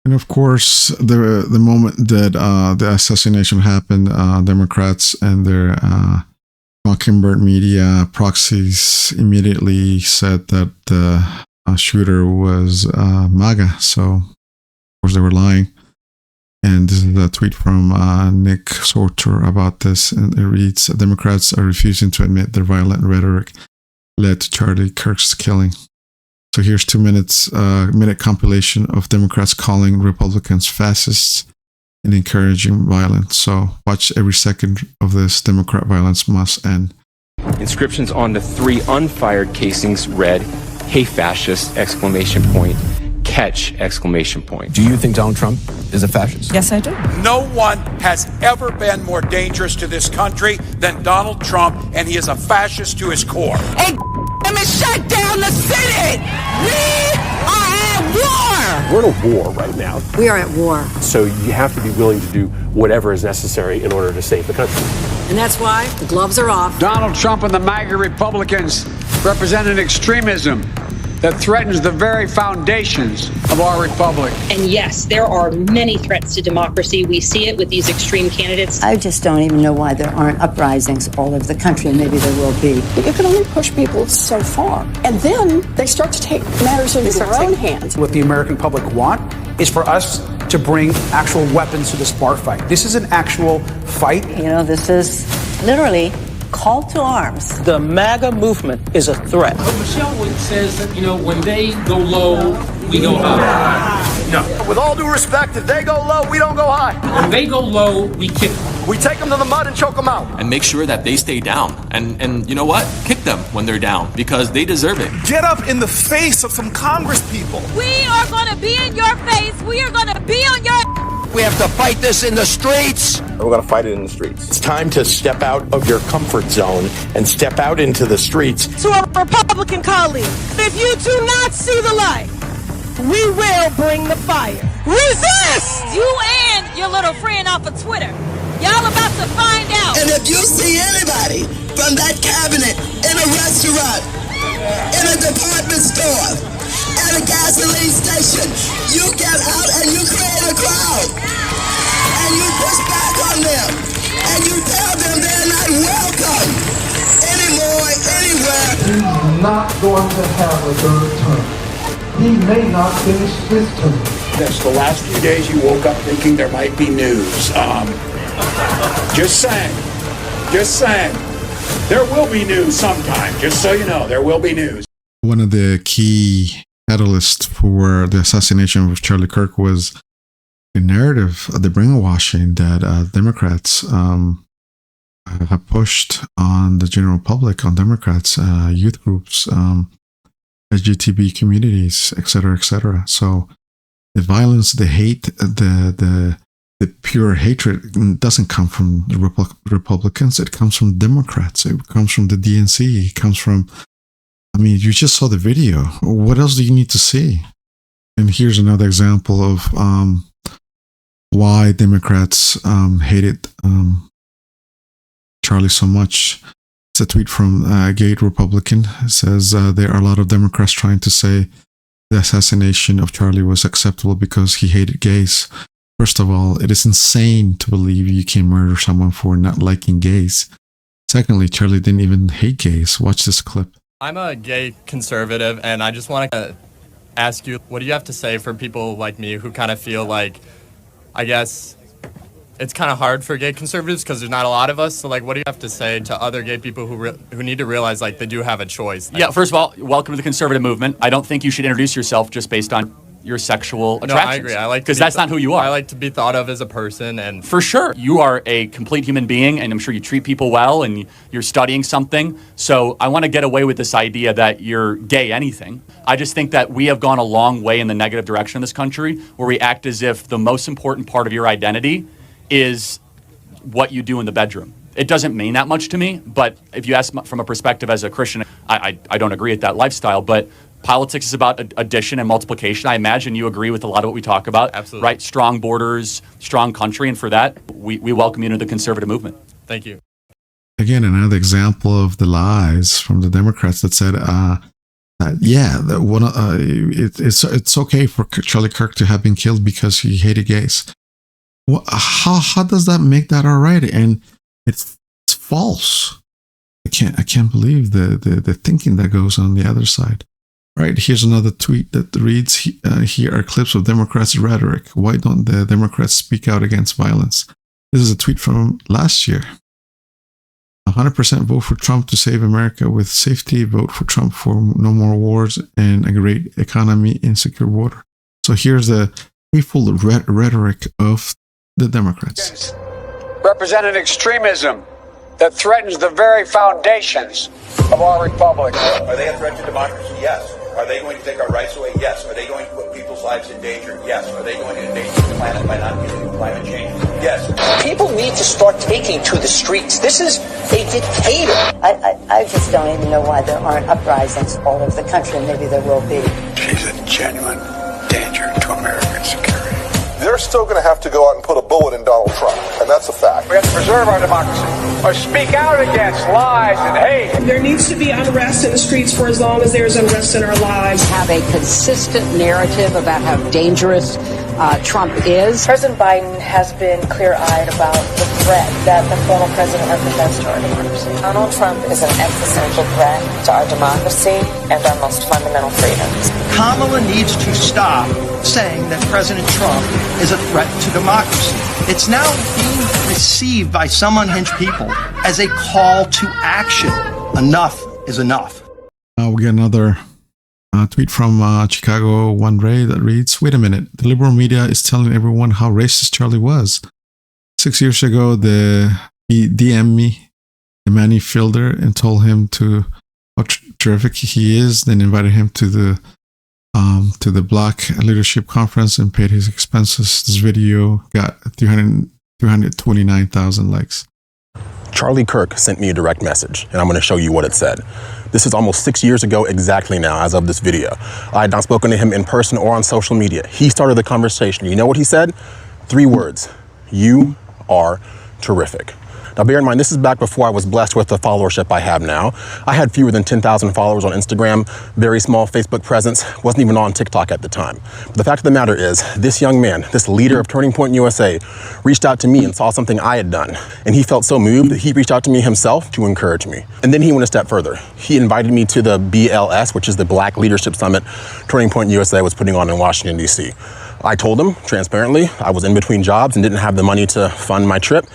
And of course, the moment that the assassination happened, Democrats and their Mockingbird media proxies immediately said that the shooter was MAGA. So, of course, they were lying. And this is a tweet from Nick Sorter about this. And it reads, "Democrats are refusing to admit their violent rhetoric led to Charlie Kirk's killing." So here's 2 minute compilation of Democrats calling Republicans fascists and encouraging violence. So watch every second of this. Democrat violence must end. Inscriptions on the 3 unfired casings read, "Hey fascist!" Catch! Do you think Donald Trump is a fascist? Yes, I do. No one has ever been more dangerous to this country than Donald Trump, and he is a fascist to his core. And shut down the Senate! We are at war! We're in a war right now. We are at war. So you have to be willing to do whatever is necessary in order to save the country. And that's why the gloves are off. Donald Trump and the MAGA Republicans represent an extremism that threatens the very foundations of our republic. And yes, there are many threats to democracy. We see it with these extreme candidates. I just don't even know why there aren't uprisings all over the country, and maybe there will be. You can only push people so far. And then they start to take matters into their own hands. What the American public want is for us to bring actual weapons to this bar fight. This is an actual fight. You know, this is literally call to arms. The MAGA movement is a threat. Michelle says that, when they go low, we go high. No. With all due respect, if they go low, we don't go high. When they go low, we kick them. We take them to the mud and choke them out. And make sure that they stay down. And you know what? Kick them when they're down because they deserve it. Get up in the face of some Congress people. We are going to be in your face. We are going to be on your... We have to fight this in the streets. We're going to fight it in the streets. It's time to step out of your comfort zone and step out into the streets. To our Republican colleagues, if you do not see the light, we will bring the fire. Resist! You and your little friend off of Twitter. Y'all about to find out. And if you see anybody from that cabinet in a restaurant, in a department store, at a gasoline station, you get out and you create a crowd. And you push back on them. And you tell them they're not welcome anymore, anywhere. He's not going to have a third term. He may not finish this term. That's the last few days you woke up thinking there might be news. Just saying. There will be news sometime. Just so you know, there will be news. One of the key catalysts for the assassination of Charlie Kirk was the narrative, the brainwashing that Democrats have pushed on the general public, on Democrats, youth groups, LGBTQ communities, etc., etc. So the violence, the hate, the pure hatred doesn't come from the Republicans. It comes from Democrats. It comes from the DNC. It comes from, you just saw the video. What else do you need to see? And here's another example of why Democrats hated Charlie so much. It's a tweet from a gay Republican. It says, there are a lot of Democrats trying to say the assassination of Charlie was acceptable because he hated gays. First of all, it is insane to believe you can murder someone for not liking gays. Secondly, Charlie didn't even hate gays. Watch this clip. I'm a gay conservative, and I just want to ask you, what do you have to say for people like me who kind of feel like, I guess, it's kind of hard for gay conservatives because there's not a lot of us. So, what do you have to say to other gay people who need to realize, they do have a choice? Yeah, first of all, welcome to the conservative movement. I don't think you should introduce yourself just based on your sexual attractions. No, I agree. Because that's not who you are. I like to be thought of as a person, and for sure, you are a complete human being, and I'm sure you treat people well, and you're studying something. So I want to get away with this idea that you're gay anything. I just think that we have gone a long way in the negative direction in this country, where we act as if the most important part of your identity is what you do in the bedroom. It doesn't mean that much to me, but if you ask from a perspective as a Christian, I don't agree with that lifestyle, but politics is about addition and multiplication. I imagine you agree with a lot of what we talk about. Absolutely. Right? Strong borders, strong country, and for that, we welcome you into the conservative movement. Thank you. Again, another example of the lies from the Democrats that said, it's okay for Charlie Kirk to have been killed because he hated gays. Well, how does that make that all right? And it's false. I can't believe the thinking that goes on the other side. Right, here's another tweet that reads, here are clips of Democrats' rhetoric. Why don't the Democrats speak out against violence? This is a tweet from last year. 100% vote for Trump to save America with safety. Vote for Trump for no more wars and a great economy and secure border. So here's the hateful rhetoric of the Democrats. Represent an extremism that threatens the very foundations of our republic. Are they a threat to democracy? Yes. Are they going to take our rights away? Yes. Are they going to put people's lives in danger? Yes. Are they going to endanger the planet by not dealing with climate change? Yes. People need to start taking to the streets. This is a dictator. I just don't even know why there aren't uprisings all over the country, and maybe there will be. She's a genuine danger to American security. They're still going to have to go out and put a bullet in Donald Trump, and that's a fact. We have to preserve our democracy, or speak out against lies and hate. There needs to be unrest in the streets for as long as there's unrest in our lives. Have a consistent narrative about how dangerous Trump is. President Biden has been clear-eyed about the threat that the former president represents to our democracy. Donald Trump is an existential threat to our democracy and our most fundamental freedoms. Kamala needs to stop saying that President Trump is a threat to democracy. It's now being received by some unhinged people as a call to action. Enough is enough. We get another tweet from Chicago One Ray that reads, "Wait a minute, the liberal media is telling everyone how racist Charlie was. 6 years ago, he DM'd me, the Manny Fielder, and told him how terrific he is, then invited him to the Black Leadership Conference and paid his expenses. This video got 329,000 likes. Charlie Kirk sent me a direct message, and I'm going to show you what it said. This is almost 6 years ago exactly now, as of this video. I had not spoken to him in person or on social media. He started the conversation. You know what he said? 3 words. You are terrific. Now, bear in mind, this is back before I was blessed with the followership I have now. I had fewer than 10,000 followers on Instagram, very small Facebook presence, wasn't even on TikTok at the time. But the fact of the matter is, this young man, this leader of Turning Point USA, reached out to me and saw something I had done. And he felt so moved that he reached out to me himself to encourage me. And then he went a step further. He invited me to the BLS, which is the Black Leadership Summit Turning Point USA was putting on in Washington, D.C. I told him, transparently, I was in between jobs and didn't have the money to fund my trip.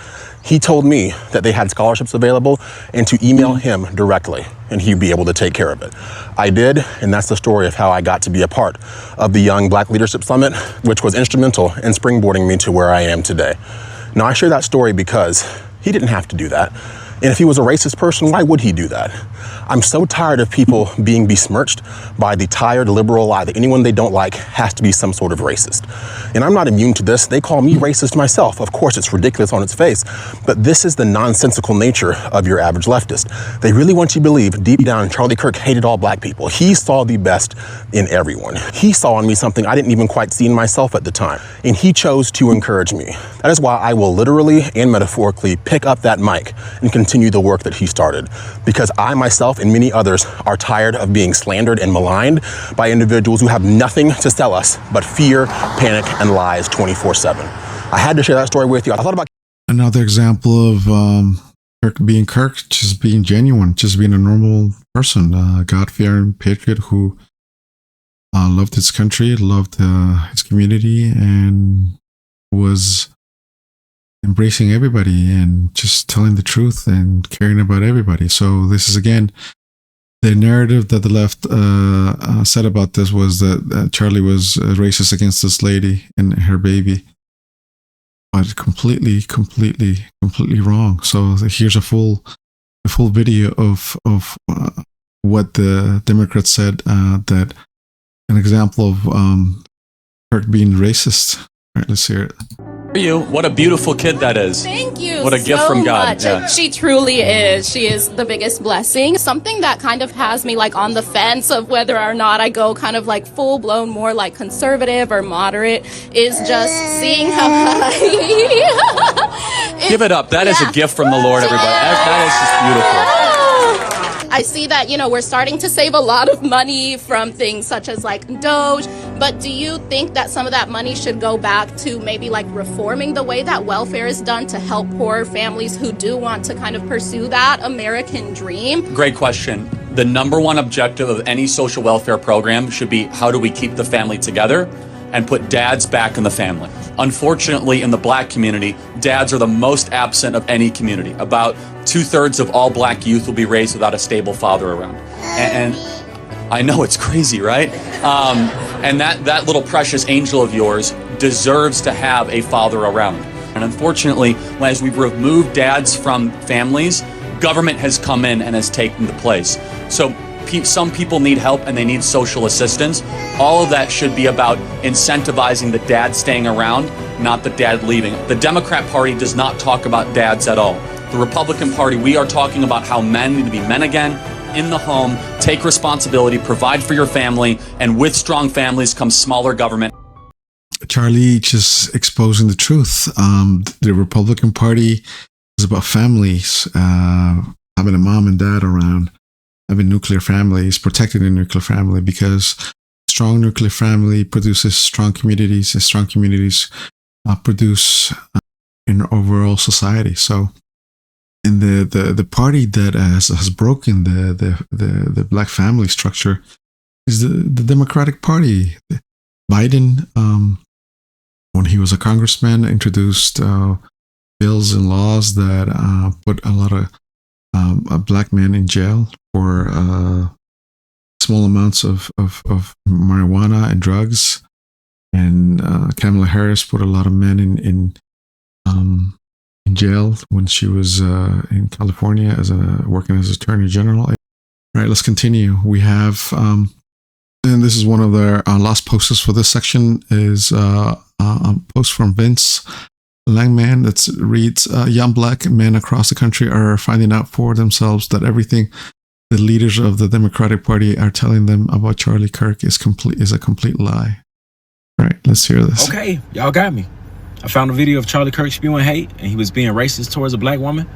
He told me that they had scholarships available and to email him directly and he'd be able to take care of it. I did, and that's the story of how I got to be a part of the Young Black Leadership Summit, which was instrumental in springboarding me to where I am today. Now, I share that story because he didn't have to do that. And if he was a racist person, why would he do that? I'm so tired of people being besmirched by the tired liberal lie that anyone they don't like has to be some sort of racist. And I'm not immune to this. They call me racist myself. Of course, it's ridiculous on its face, but this is the nonsensical nature of your average leftist. They really want you to believe deep down Charlie Kirk hated all black people. He saw the best in everyone. He saw in me something I didn't even quite see in myself at the time, and he chose to encourage me. That is why I will literally and metaphorically pick up that mic and continue the work that he started, because I myself and many others are tired of being slandered and maligned by individuals who have nothing to sell us but fear, panic, and lies 24/7. I had to share that story with you. I thought about another example of Kirk being Kirk, just being genuine, just being a normal person, God-fearing patriot who loved his country, loved his community, and was embracing everybody and just telling the truth and caring about everybody. So this is, again, the narrative that the left said about this was that Charlie was racist against this lady and her baby. But completely wrong. So here's a full video of what the Democrats said, that an example of Kirk being racist. All right, let's hear it. You, what a beautiful kid that is. Thank you. What a gift from God. Much. Yeah. She truly is. She is the biggest blessing. Something that kind of has me like on the fence of whether or not I go kind of like full blown more like conservative or moderate is just seeing how Give it up. That is a gift from the Lord, everybody. That is just beautiful. I see that, we're starting to save a lot of money from things such as like Doge, but do you think that some of that money should go back to maybe like reforming the way that welfare is done to help poor families who do want to kind of pursue that American dream? Great question. The number one objective of any social welfare program should be, how do we keep the family together and put dads back in the family? Unfortunately, in the black community, dads are the most absent of any community. About 2/3 of all black youth will be raised without a stable father around. And I know it's crazy, right? And that little precious angel of yours deserves to have a father around. And unfortunately, as we've removed dads from families, government has come in and has taken the place. So some people need help and they need social assistance. All of that should be about incentivizing the dad staying around, not the dad leaving. The Democrat Party does not talk about dads at all. The Republican Party, we are talking about how men need to be men again, in the home, take responsibility, provide for your family, and with strong families comes smaller government. Charlie just exposing the truth. The Republican Party is about families, having a mom and dad around, having nuclear families, protecting the nuclear family, because strong nuclear family produces strong communities, and strong communities produce an overall society. So, in the party that has broken the black family structure is the Democratic Party. Biden, when he was a congressman, introduced bills and laws that put a lot of black men in jail for small amounts of marijuana and drugs. And Kamala Harris put a lot of men in jail when she was in California working as Attorney General. All right, let's continue. We have, and this is one of their last posters for this section, is a post from Vince Langman that reads, young black men across the country are finding out for themselves that everything the leaders of the Democratic Party are telling them about Charlie Kirk is a complete lie. All right, let's hear this. Okay, y'all got me. I found a video of Charlie Kirk spewing hate, and he was being racist towards a black woman.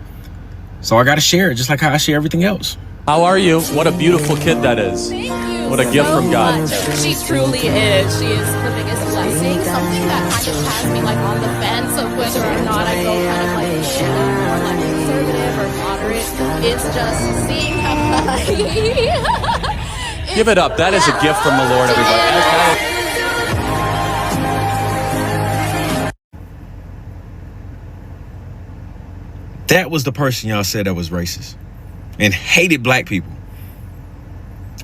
So I got to share it, just like how I share everything else. How are you? What a beautiful kid that is. Thank you. What a gift from God. Much. She truly is. She is the biggest blessing. Something that kind of has me like on the fence of whether or not I go kind of like more like conservative or moderate. It's just seeing how Give it up. That is a gift from the Lord, everybody. That was the person y'all said that was racist and hated black people.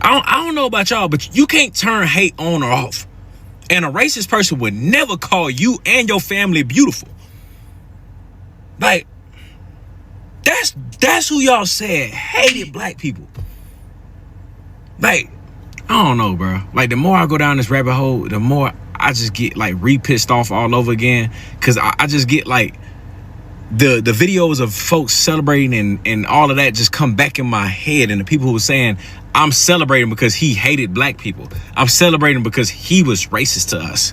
I don't know about y'all, but you can't turn hate on or off. And a racist person would never call you and your family beautiful. Like, that's who y'all said hated black people. Like, I don't know, bro. Like, the more I go down this rabbit hole, the more I just get like re-pissed off all over again. Cause I just get like, the videos of folks celebrating and all of that just come back in my head, and the people who were saying, I'm celebrating because he hated black people. I'm celebrating because he was racist to us.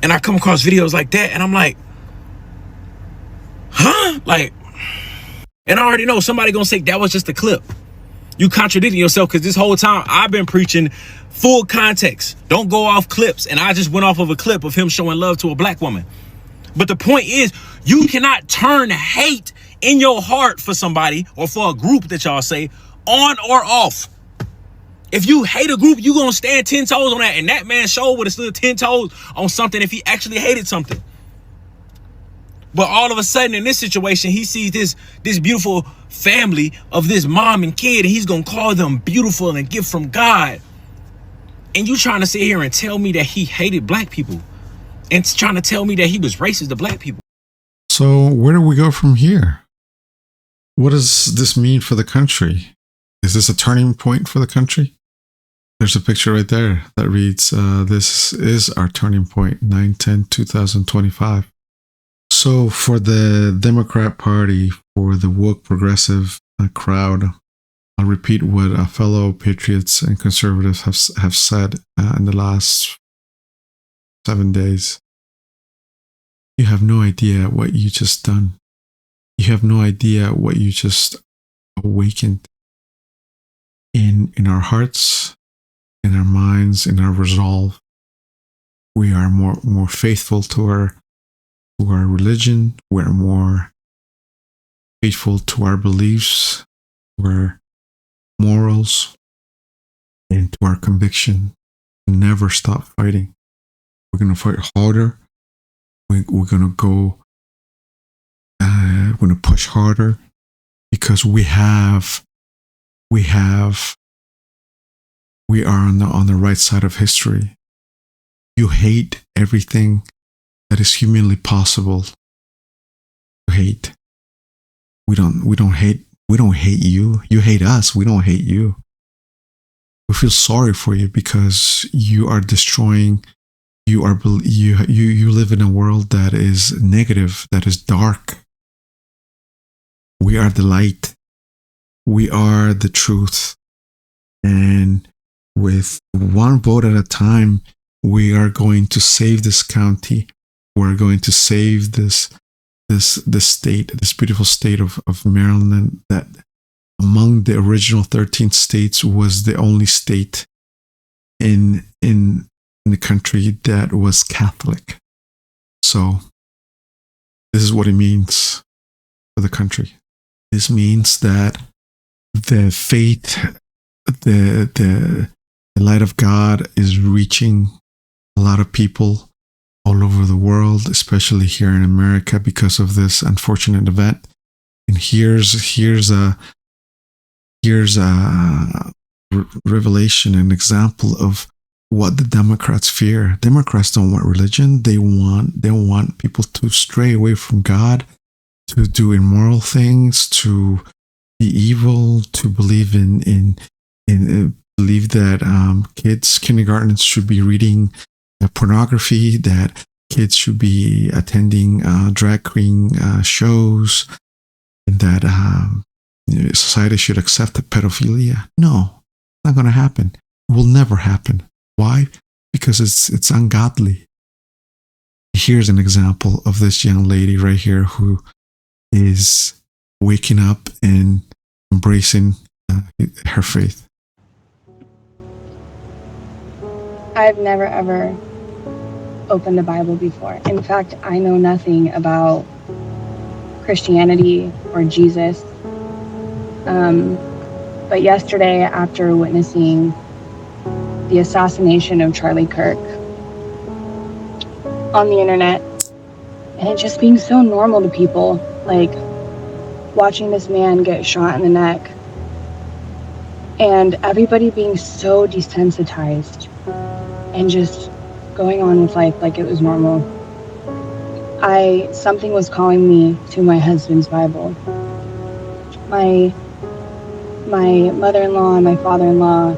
And I come across videos like that and I'm like, huh? Like, and I already know somebody gonna say that was just a clip. You contradicting yourself, because this whole time I've been preaching full context. Don't go off clips. And I just went off of a clip of him showing love to a black woman. But the point is, you cannot turn hate in your heart for somebody or for a group that y'all say on or off. If you hate a group, you gonna stand 10 toes on that. And that man sure would have stood 10 toes on something if he actually hated something. But all of a sudden in this situation, he sees this beautiful family of this mom and kid, and he's gonna call them beautiful and a gift from God. And you trying to sit here and tell me that he hated black people and trying to tell me that he was racist to black people. So where do we go from here? What does this mean for the country? Is this a turning point for the country? There's a picture right there that reads, this is our turning point, 9/10/2025. So for the Democrat Party, for the woke progressive crowd, I'll repeat what fellow patriots and conservatives have said in the last 7 days. You have no idea what you just done. You have no idea what you just awakened in our hearts, in our minds, in our resolve. We are more faithful to our religion. We're more faithful to our beliefs, to our morals, and to our conviction to never stop fighting. We're going to fight harder. We're going to go, we're going to push harder, because we are on the right side of history. You hate everything that is humanly possible hate. We don't hate you. You hate us. We don't hate you. We feel sorry for you because you are destroying. You live in a world that is negative, that is dark. We are the light. We are the truth. And with one vote at a time, we are going to save this county. We're going to save this state, this beautiful state of Maryland, that among the original 13 states was the only state in the country that was Catholic. So this is what it means for the country. This means that the faith, the light of God is reaching a lot of people all over the world, especially here in America, because of this unfortunate event. And here's a revelation, an example of what the Democrats fear. Democrats don't want religion. They want people to stray away from God, to do immoral things, to be evil, to believe believe that kids, kindergartens should be reading pornography, that kids should be attending drag queen shows, and that society should accept pedophilia. No, not going to happen. It will never happen. Why? Because it's ungodly. Here's an example of this young lady right here who is waking up and embracing her faith. I've never ever opened the Bible before. In fact, I know nothing about Christianity or Jesus. But yesterday, after witnessing the assassination of Charlie Kirk on the internet, and it just being so normal to people, like watching this man get shot in the neck, and everybody being so desensitized and just going on with life like it was normal. Something was calling me to my husband's Bible. My mother-in-law and my father-in-law,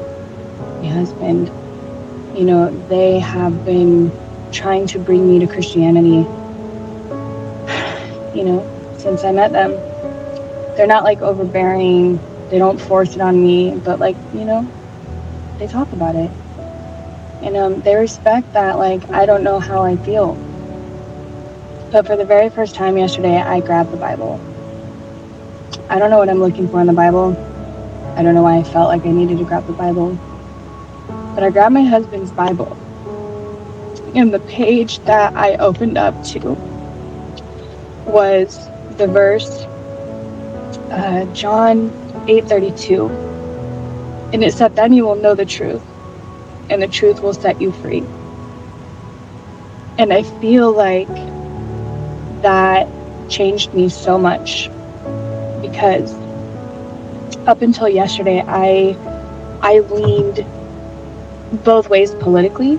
my husband, they have been trying to bring me to Christianity, since I met them. They're not like overbearing, they don't force it on me, but they talk about it. And they respect that, I don't know how I feel. But for the very first time yesterday, I grabbed the Bible. I don't know what I'm looking for in the Bible. I don't know why I felt like I needed to grab the Bible. But I grabbed my husband's Bible. And the page that I opened up to was the verse, John 8:32. And it said, "Then you will know the truth, and the truth will set you free." And I feel like that changed me so much, because up until yesterday, I leaned both ways politically.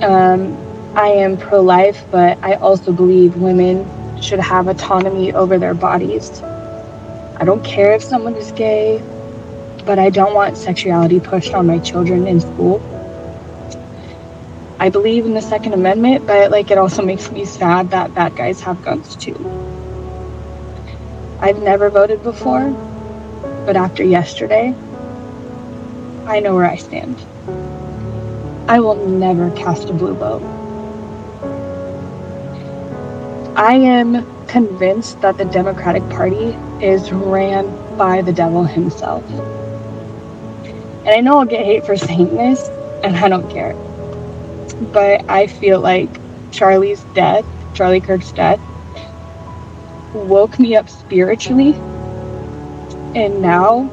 I am pro-life, but I also believe women should have autonomy over their bodies. I don't care if someone is gay, but I don't want sexuality pushed on my children in school. I believe in the Second Amendment, but it also makes me sad that bad guys have guns too. I've never voted before, but after yesterday, I know where I stand. I will never cast a blue vote. I am convinced that the Democratic Party is ran by the devil himself. And I know I'll get hate for saying this, and I don't care. But I feel like Charlie Kirk's death, woke me up spiritually, and now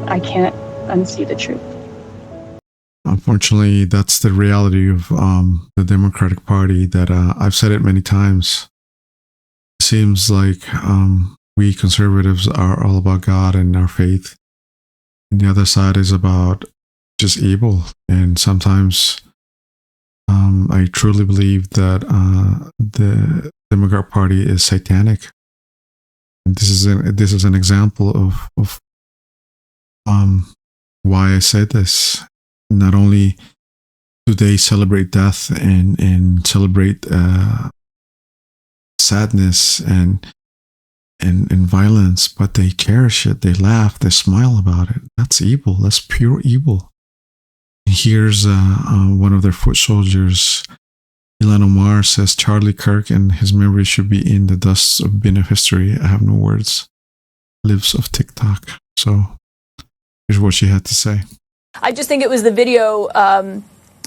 I can't unsee the truth. Unfortunately, that's the reality of the Democratic Party, that I've said it many times. It seems like we conservatives are all about God and our faith, and the other side is about just evil. And sometimes I truly believe that the Democrat Party is satanic. And this is an example of why I said this. Not only do they celebrate death and celebrate sadness and violence, but they cherish it, they laugh, they smile about it. That's evil. That's pure evil. Here's one of their foot soldiers, Ilhan Omar, says Charlie Kirk and his memory should be in the dust of bin of history. I have no words. Lives of TikTok. So here's what she had to say. I just think it was the video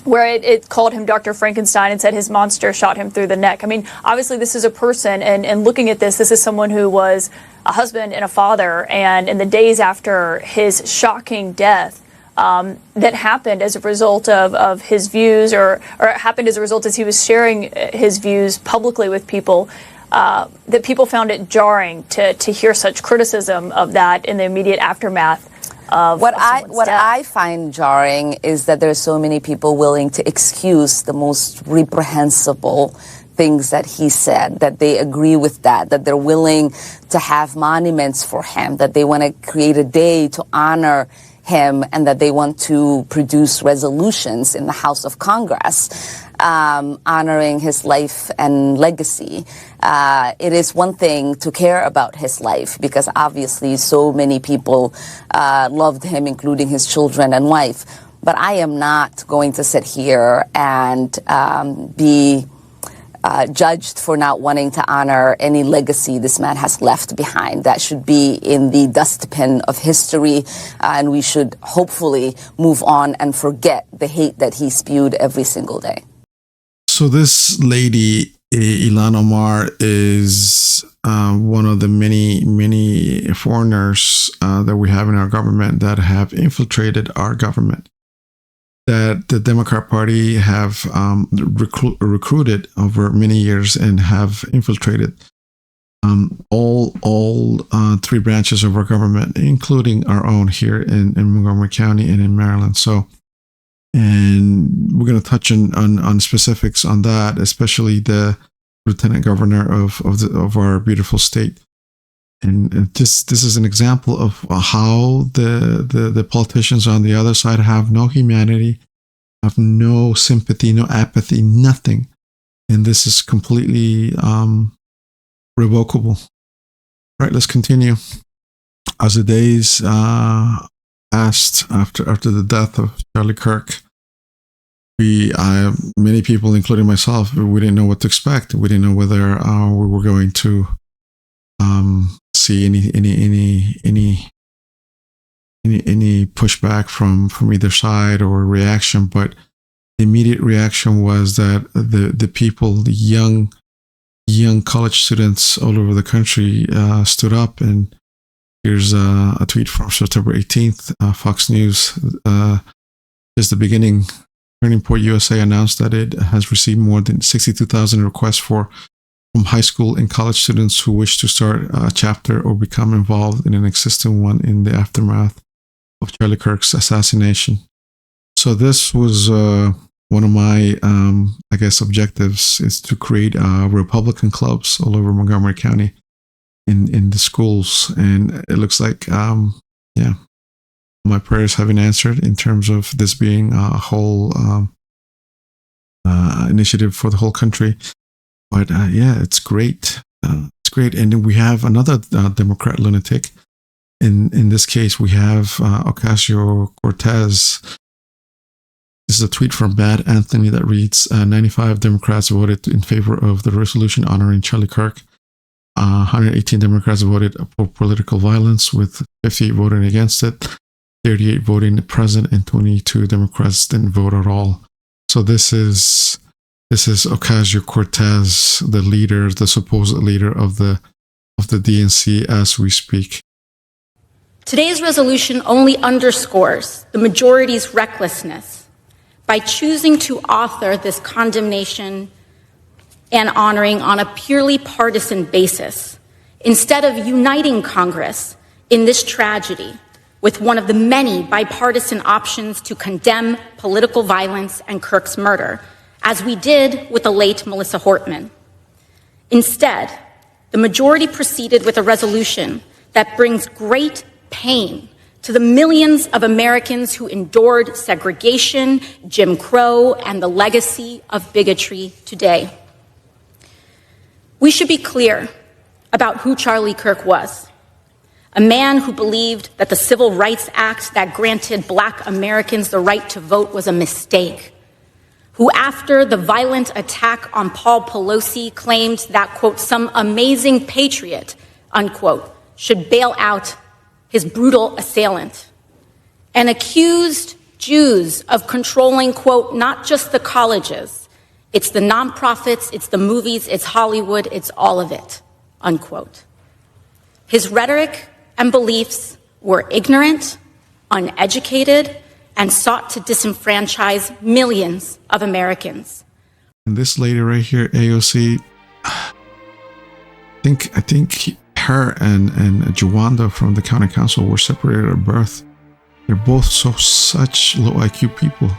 where it called him Dr. Frankenstein and said his monster shot him through the neck. I mean, obviously this is a person, and looking at this is someone who was a husband and a father, and in the days after his shocking death, that happened as a result of his views, or it happened as a result as he was sharing his views publicly with people, that people found it jarring to hear such criticism of that in the immediate aftermath of what death. I find jarring is that there are so many people willing to excuse the most reprehensible things that he said, that they agree with that they're willing to have monuments for him, that they want to create a day to honor him, and that they want to produce resolutions in the House of Congress honoring his life and legacy. It is one thing to care about his life, because obviously so many people loved him, including his children and wife. But I am not going to sit here and be judged for not wanting to honor any legacy this man has left behind. That should be in the dustbin of history, and we should hopefully move on and forget the hate that he spewed every single day. So this lady, Ilhan Omar, is one of the many foreigners that we have in our government that have infiltrated our government, that the Democrat Party have recruited over many years and have infiltrated all three branches of our government, including our own here in Montgomery County and in Maryland. So, and we're going to touch on specifics on that, especially the lieutenant governor of our beautiful state. And this is an example of how the politicians on the other side have no humanity, have no sympathy, no apathy, nothing. And this is completely revocable. Right, let's continue. As the days passed after the death of Charlie Kirk, many people, including myself, we didn't know what to expect. We didn't know whether we were going to see any pushback from either side or reaction. But the immediate reaction was that the people, the young college students all over the country stood up. And here's a tweet from September 18th. Fox News is the beginning. Turning Point USA announced that it has received more than 62,000 requests from high school and college students who wish to start a chapter or become involved in an existing one in the aftermath of Charlie Kirk's assassination. So this was one of my, objectives, is to create Republican clubs all over Montgomery County in the schools. And it looks like, my prayers have been answered in terms of this being a whole initiative for the whole country. But it's great. It's great. And then we have another Democrat lunatic. In this case, we have Ocasio-Cortez. This is a tweet from Bad Anthony that reads, 95 Democrats voted in favor of the resolution honoring Charlie Kirk. 118 Democrats voted for political violence, with 50 voting against it, 38 voting present, and 22 Democrats didn't vote at all. So this is Ocasio-Cortez, the leader, the supposed leader of the DNC as we speak. Today's resolution only underscores the majority's recklessness by choosing to author this condemnation and honoring on a purely partisan basis, instead of uniting Congress in this tragedy with one of the many bipartisan options to condemn political violence and Kirk's murder, as we did with the late Melissa Hortman. Instead, the majority proceeded with a resolution that brings great pain to the millions of Americans who endured segregation, Jim Crow, and the legacy of bigotry today. We should be clear about who Charlie Kirk was. A man who believed that the Civil Rights Act that granted Black Americans the right to vote was a mistake. Who, after the violent attack on Paul Pelosi, claimed that, quote, some amazing patriot, unquote, should bail out his brutal assailant, and accused Jews of controlling, quote, not just the colleges, it's the nonprofits, it's the movies, it's Hollywood, it's all of it, unquote. His rhetoric and beliefs were ignorant, uneducated, and sought to disenfranchise millions of Americans. And this lady right here, AOC, I think her and Jawanda from the county council were separated at birth. They're both such low IQ people.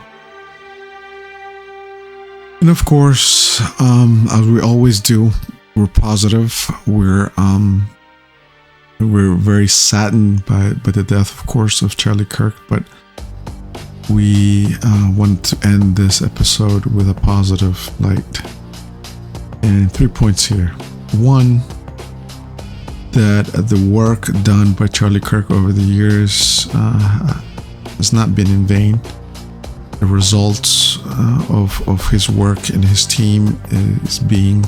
And of course, as we always do, we're positive. We're very saddened by the death, of course, of Charlie Kirk, but we want to end this episode with a positive light. And 3 points here. One, that the work done by Charlie Kirk over the years has not been in vain. The results of his work and his team is being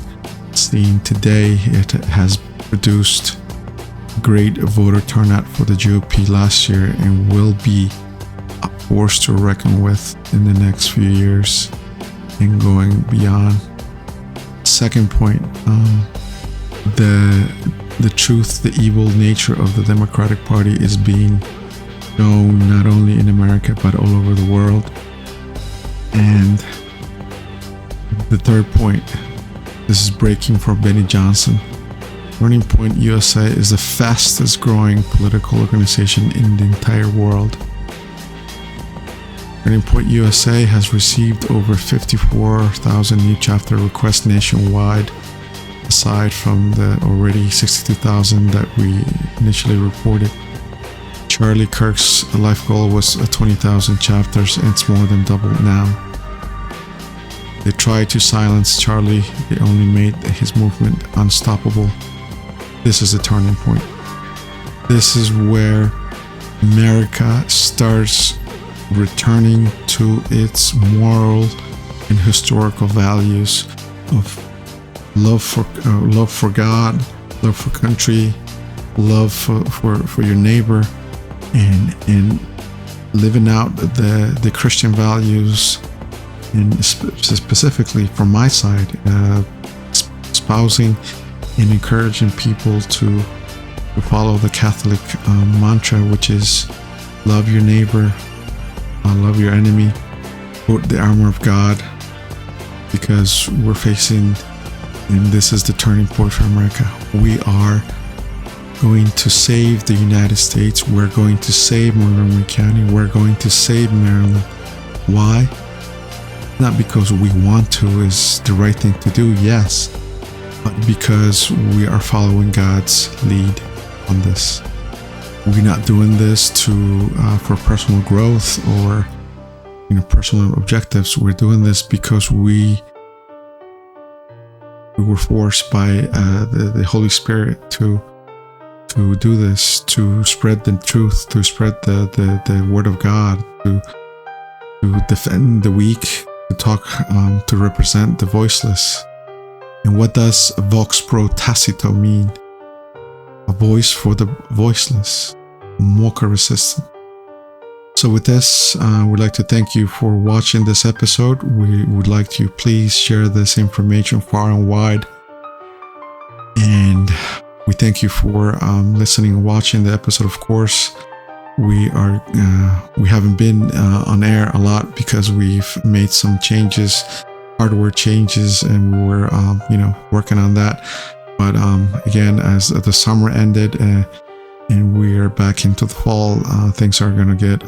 seen today. It has produced great voter turnout for the GOP last year and will be a force to reckon with in the next few years and going beyond. Second point, the truth, the evil nature of the Democratic Party is being known not only in America but all over the world. And the third point, this is breaking for Benny Johnson. Turning Point USA is the fastest growing political organization in the entire world. Turning Point USA has received over 54,000 new chapter requests nationwide, aside from the already 62,000 that we initially reported. Charlie Kirk's life goal was 20,000 chapters, and it's more than double now. They tried to silence Charlie, they only made his movement unstoppable. This is the turning point. This is where America starts returning to its moral and historical values of love for God, love for country, love for your neighbor, and living out the Christian values, and specifically from my side, espousing and encouraging people to follow the Catholic mantra, which is love your neighbor, love your enemy, put the armor of God, because we're facing, and this is the turning point for America. We are going to save the United States. We're going to save Montgomery County. We're going to save Maryland. Why? Not because we want to, is the right thing to do, yes, but because we are following God's lead on this. We're not doing this for personal growth or personal objectives. We're doing this because we were forced by the Holy Spirit to do this, to spread the truth, to spread the word of God, to defend the weak, to talk, to represent the voiceless. And what does Vox Pro Tacito mean? A voice for the voiceless, MoCo resistant. So with this, we'd like to thank you for watching this episode. We would like to please share this information far and wide. And we thank you for listening and watching the episode. Of course, we haven't been on air a lot because we've made some changes, hardware changes, and we were working on that. But again, as the summer ended and we are back into the fall, things are going to get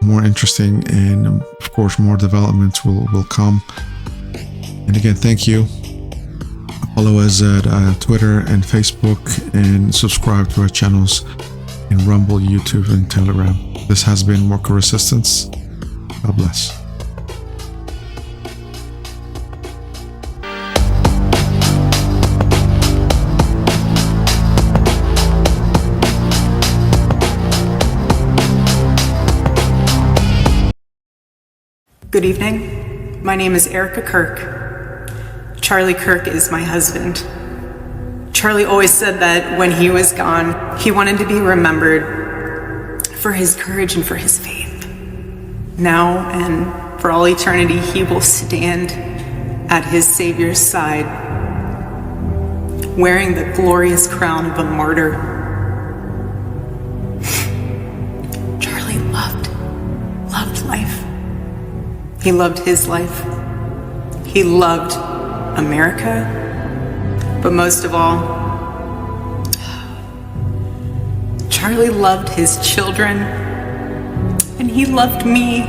more interesting, and of course more developments will come. And again, thank you. Follow us at Twitter and Facebook, and subscribe to our channels in Rumble, YouTube, and Telegram. This has been MoCo Resistance. God bless. Good evening. My name is Erica Kirk. Charlie Kirk is my husband. Charlie always said that when he was gone, he wanted to be remembered for his courage and for his faith. Now and for all eternity, he will stand at his Savior's side, wearing the glorious crown of a martyr. Charlie loved life. He loved his life. He loved America. But most of all, Charlie loved his children. And he loved me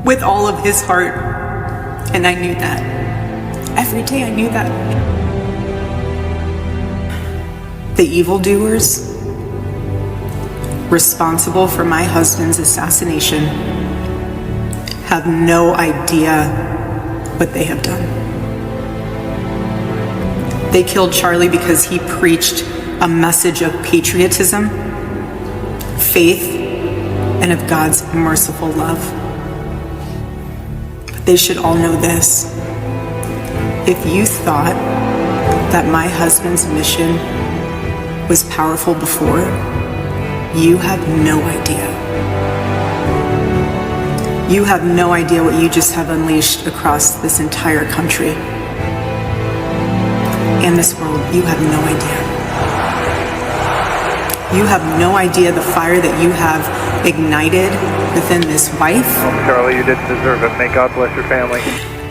with all of his heart. And I knew that. Every day I knew that. The evildoers responsible for my husband's assassination have no idea what they have done. They killed Charlie because he preached a message of patriotism, faith, and of God's merciful love. But they should all know this. If you thought that my husband's mission was powerful before, you have no idea. You have no idea what you just have unleashed across this entire country and this world. You have no idea. You have no idea the fire that you have ignited within this wife. Oh, Charlie, you didn't deserve it. May God bless your family.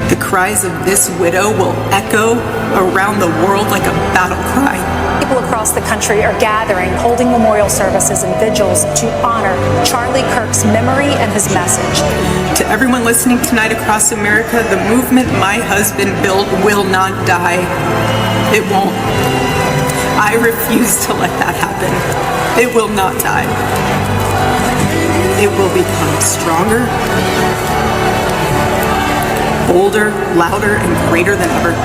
The cries of this widow will echo around the world like a battle cry. People across the country are gathering, holding memorial services and vigils to honor Charlie Kirk's memory and his message. To everyone listening tonight across America, the movement my husband built will not die. It won't. I refuse to let that happen. It will not die. It will become stronger, bolder, louder, and greater than ever.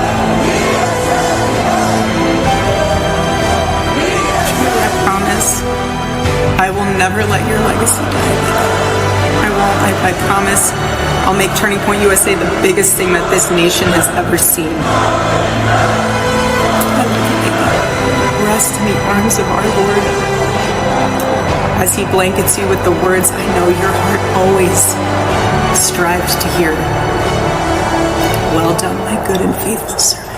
I promise I will never let your legacy die. I won't. I promise I'll make Turning Point USA the biggest thing that this nation has ever seen. Rest in the arms of our Lord as He blankets you with the words I know your heart always strives to hear. Well done, my good and faithful servant.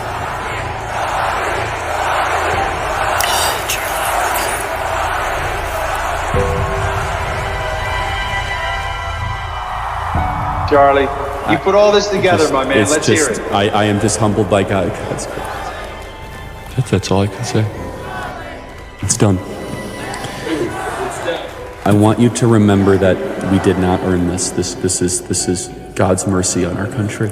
Charlie, you put all this together, my man. Let's hear it. I am just humbled by God. That's all I can say. It's done. I want you to remember that we did not earn this. This is God's mercy on our country.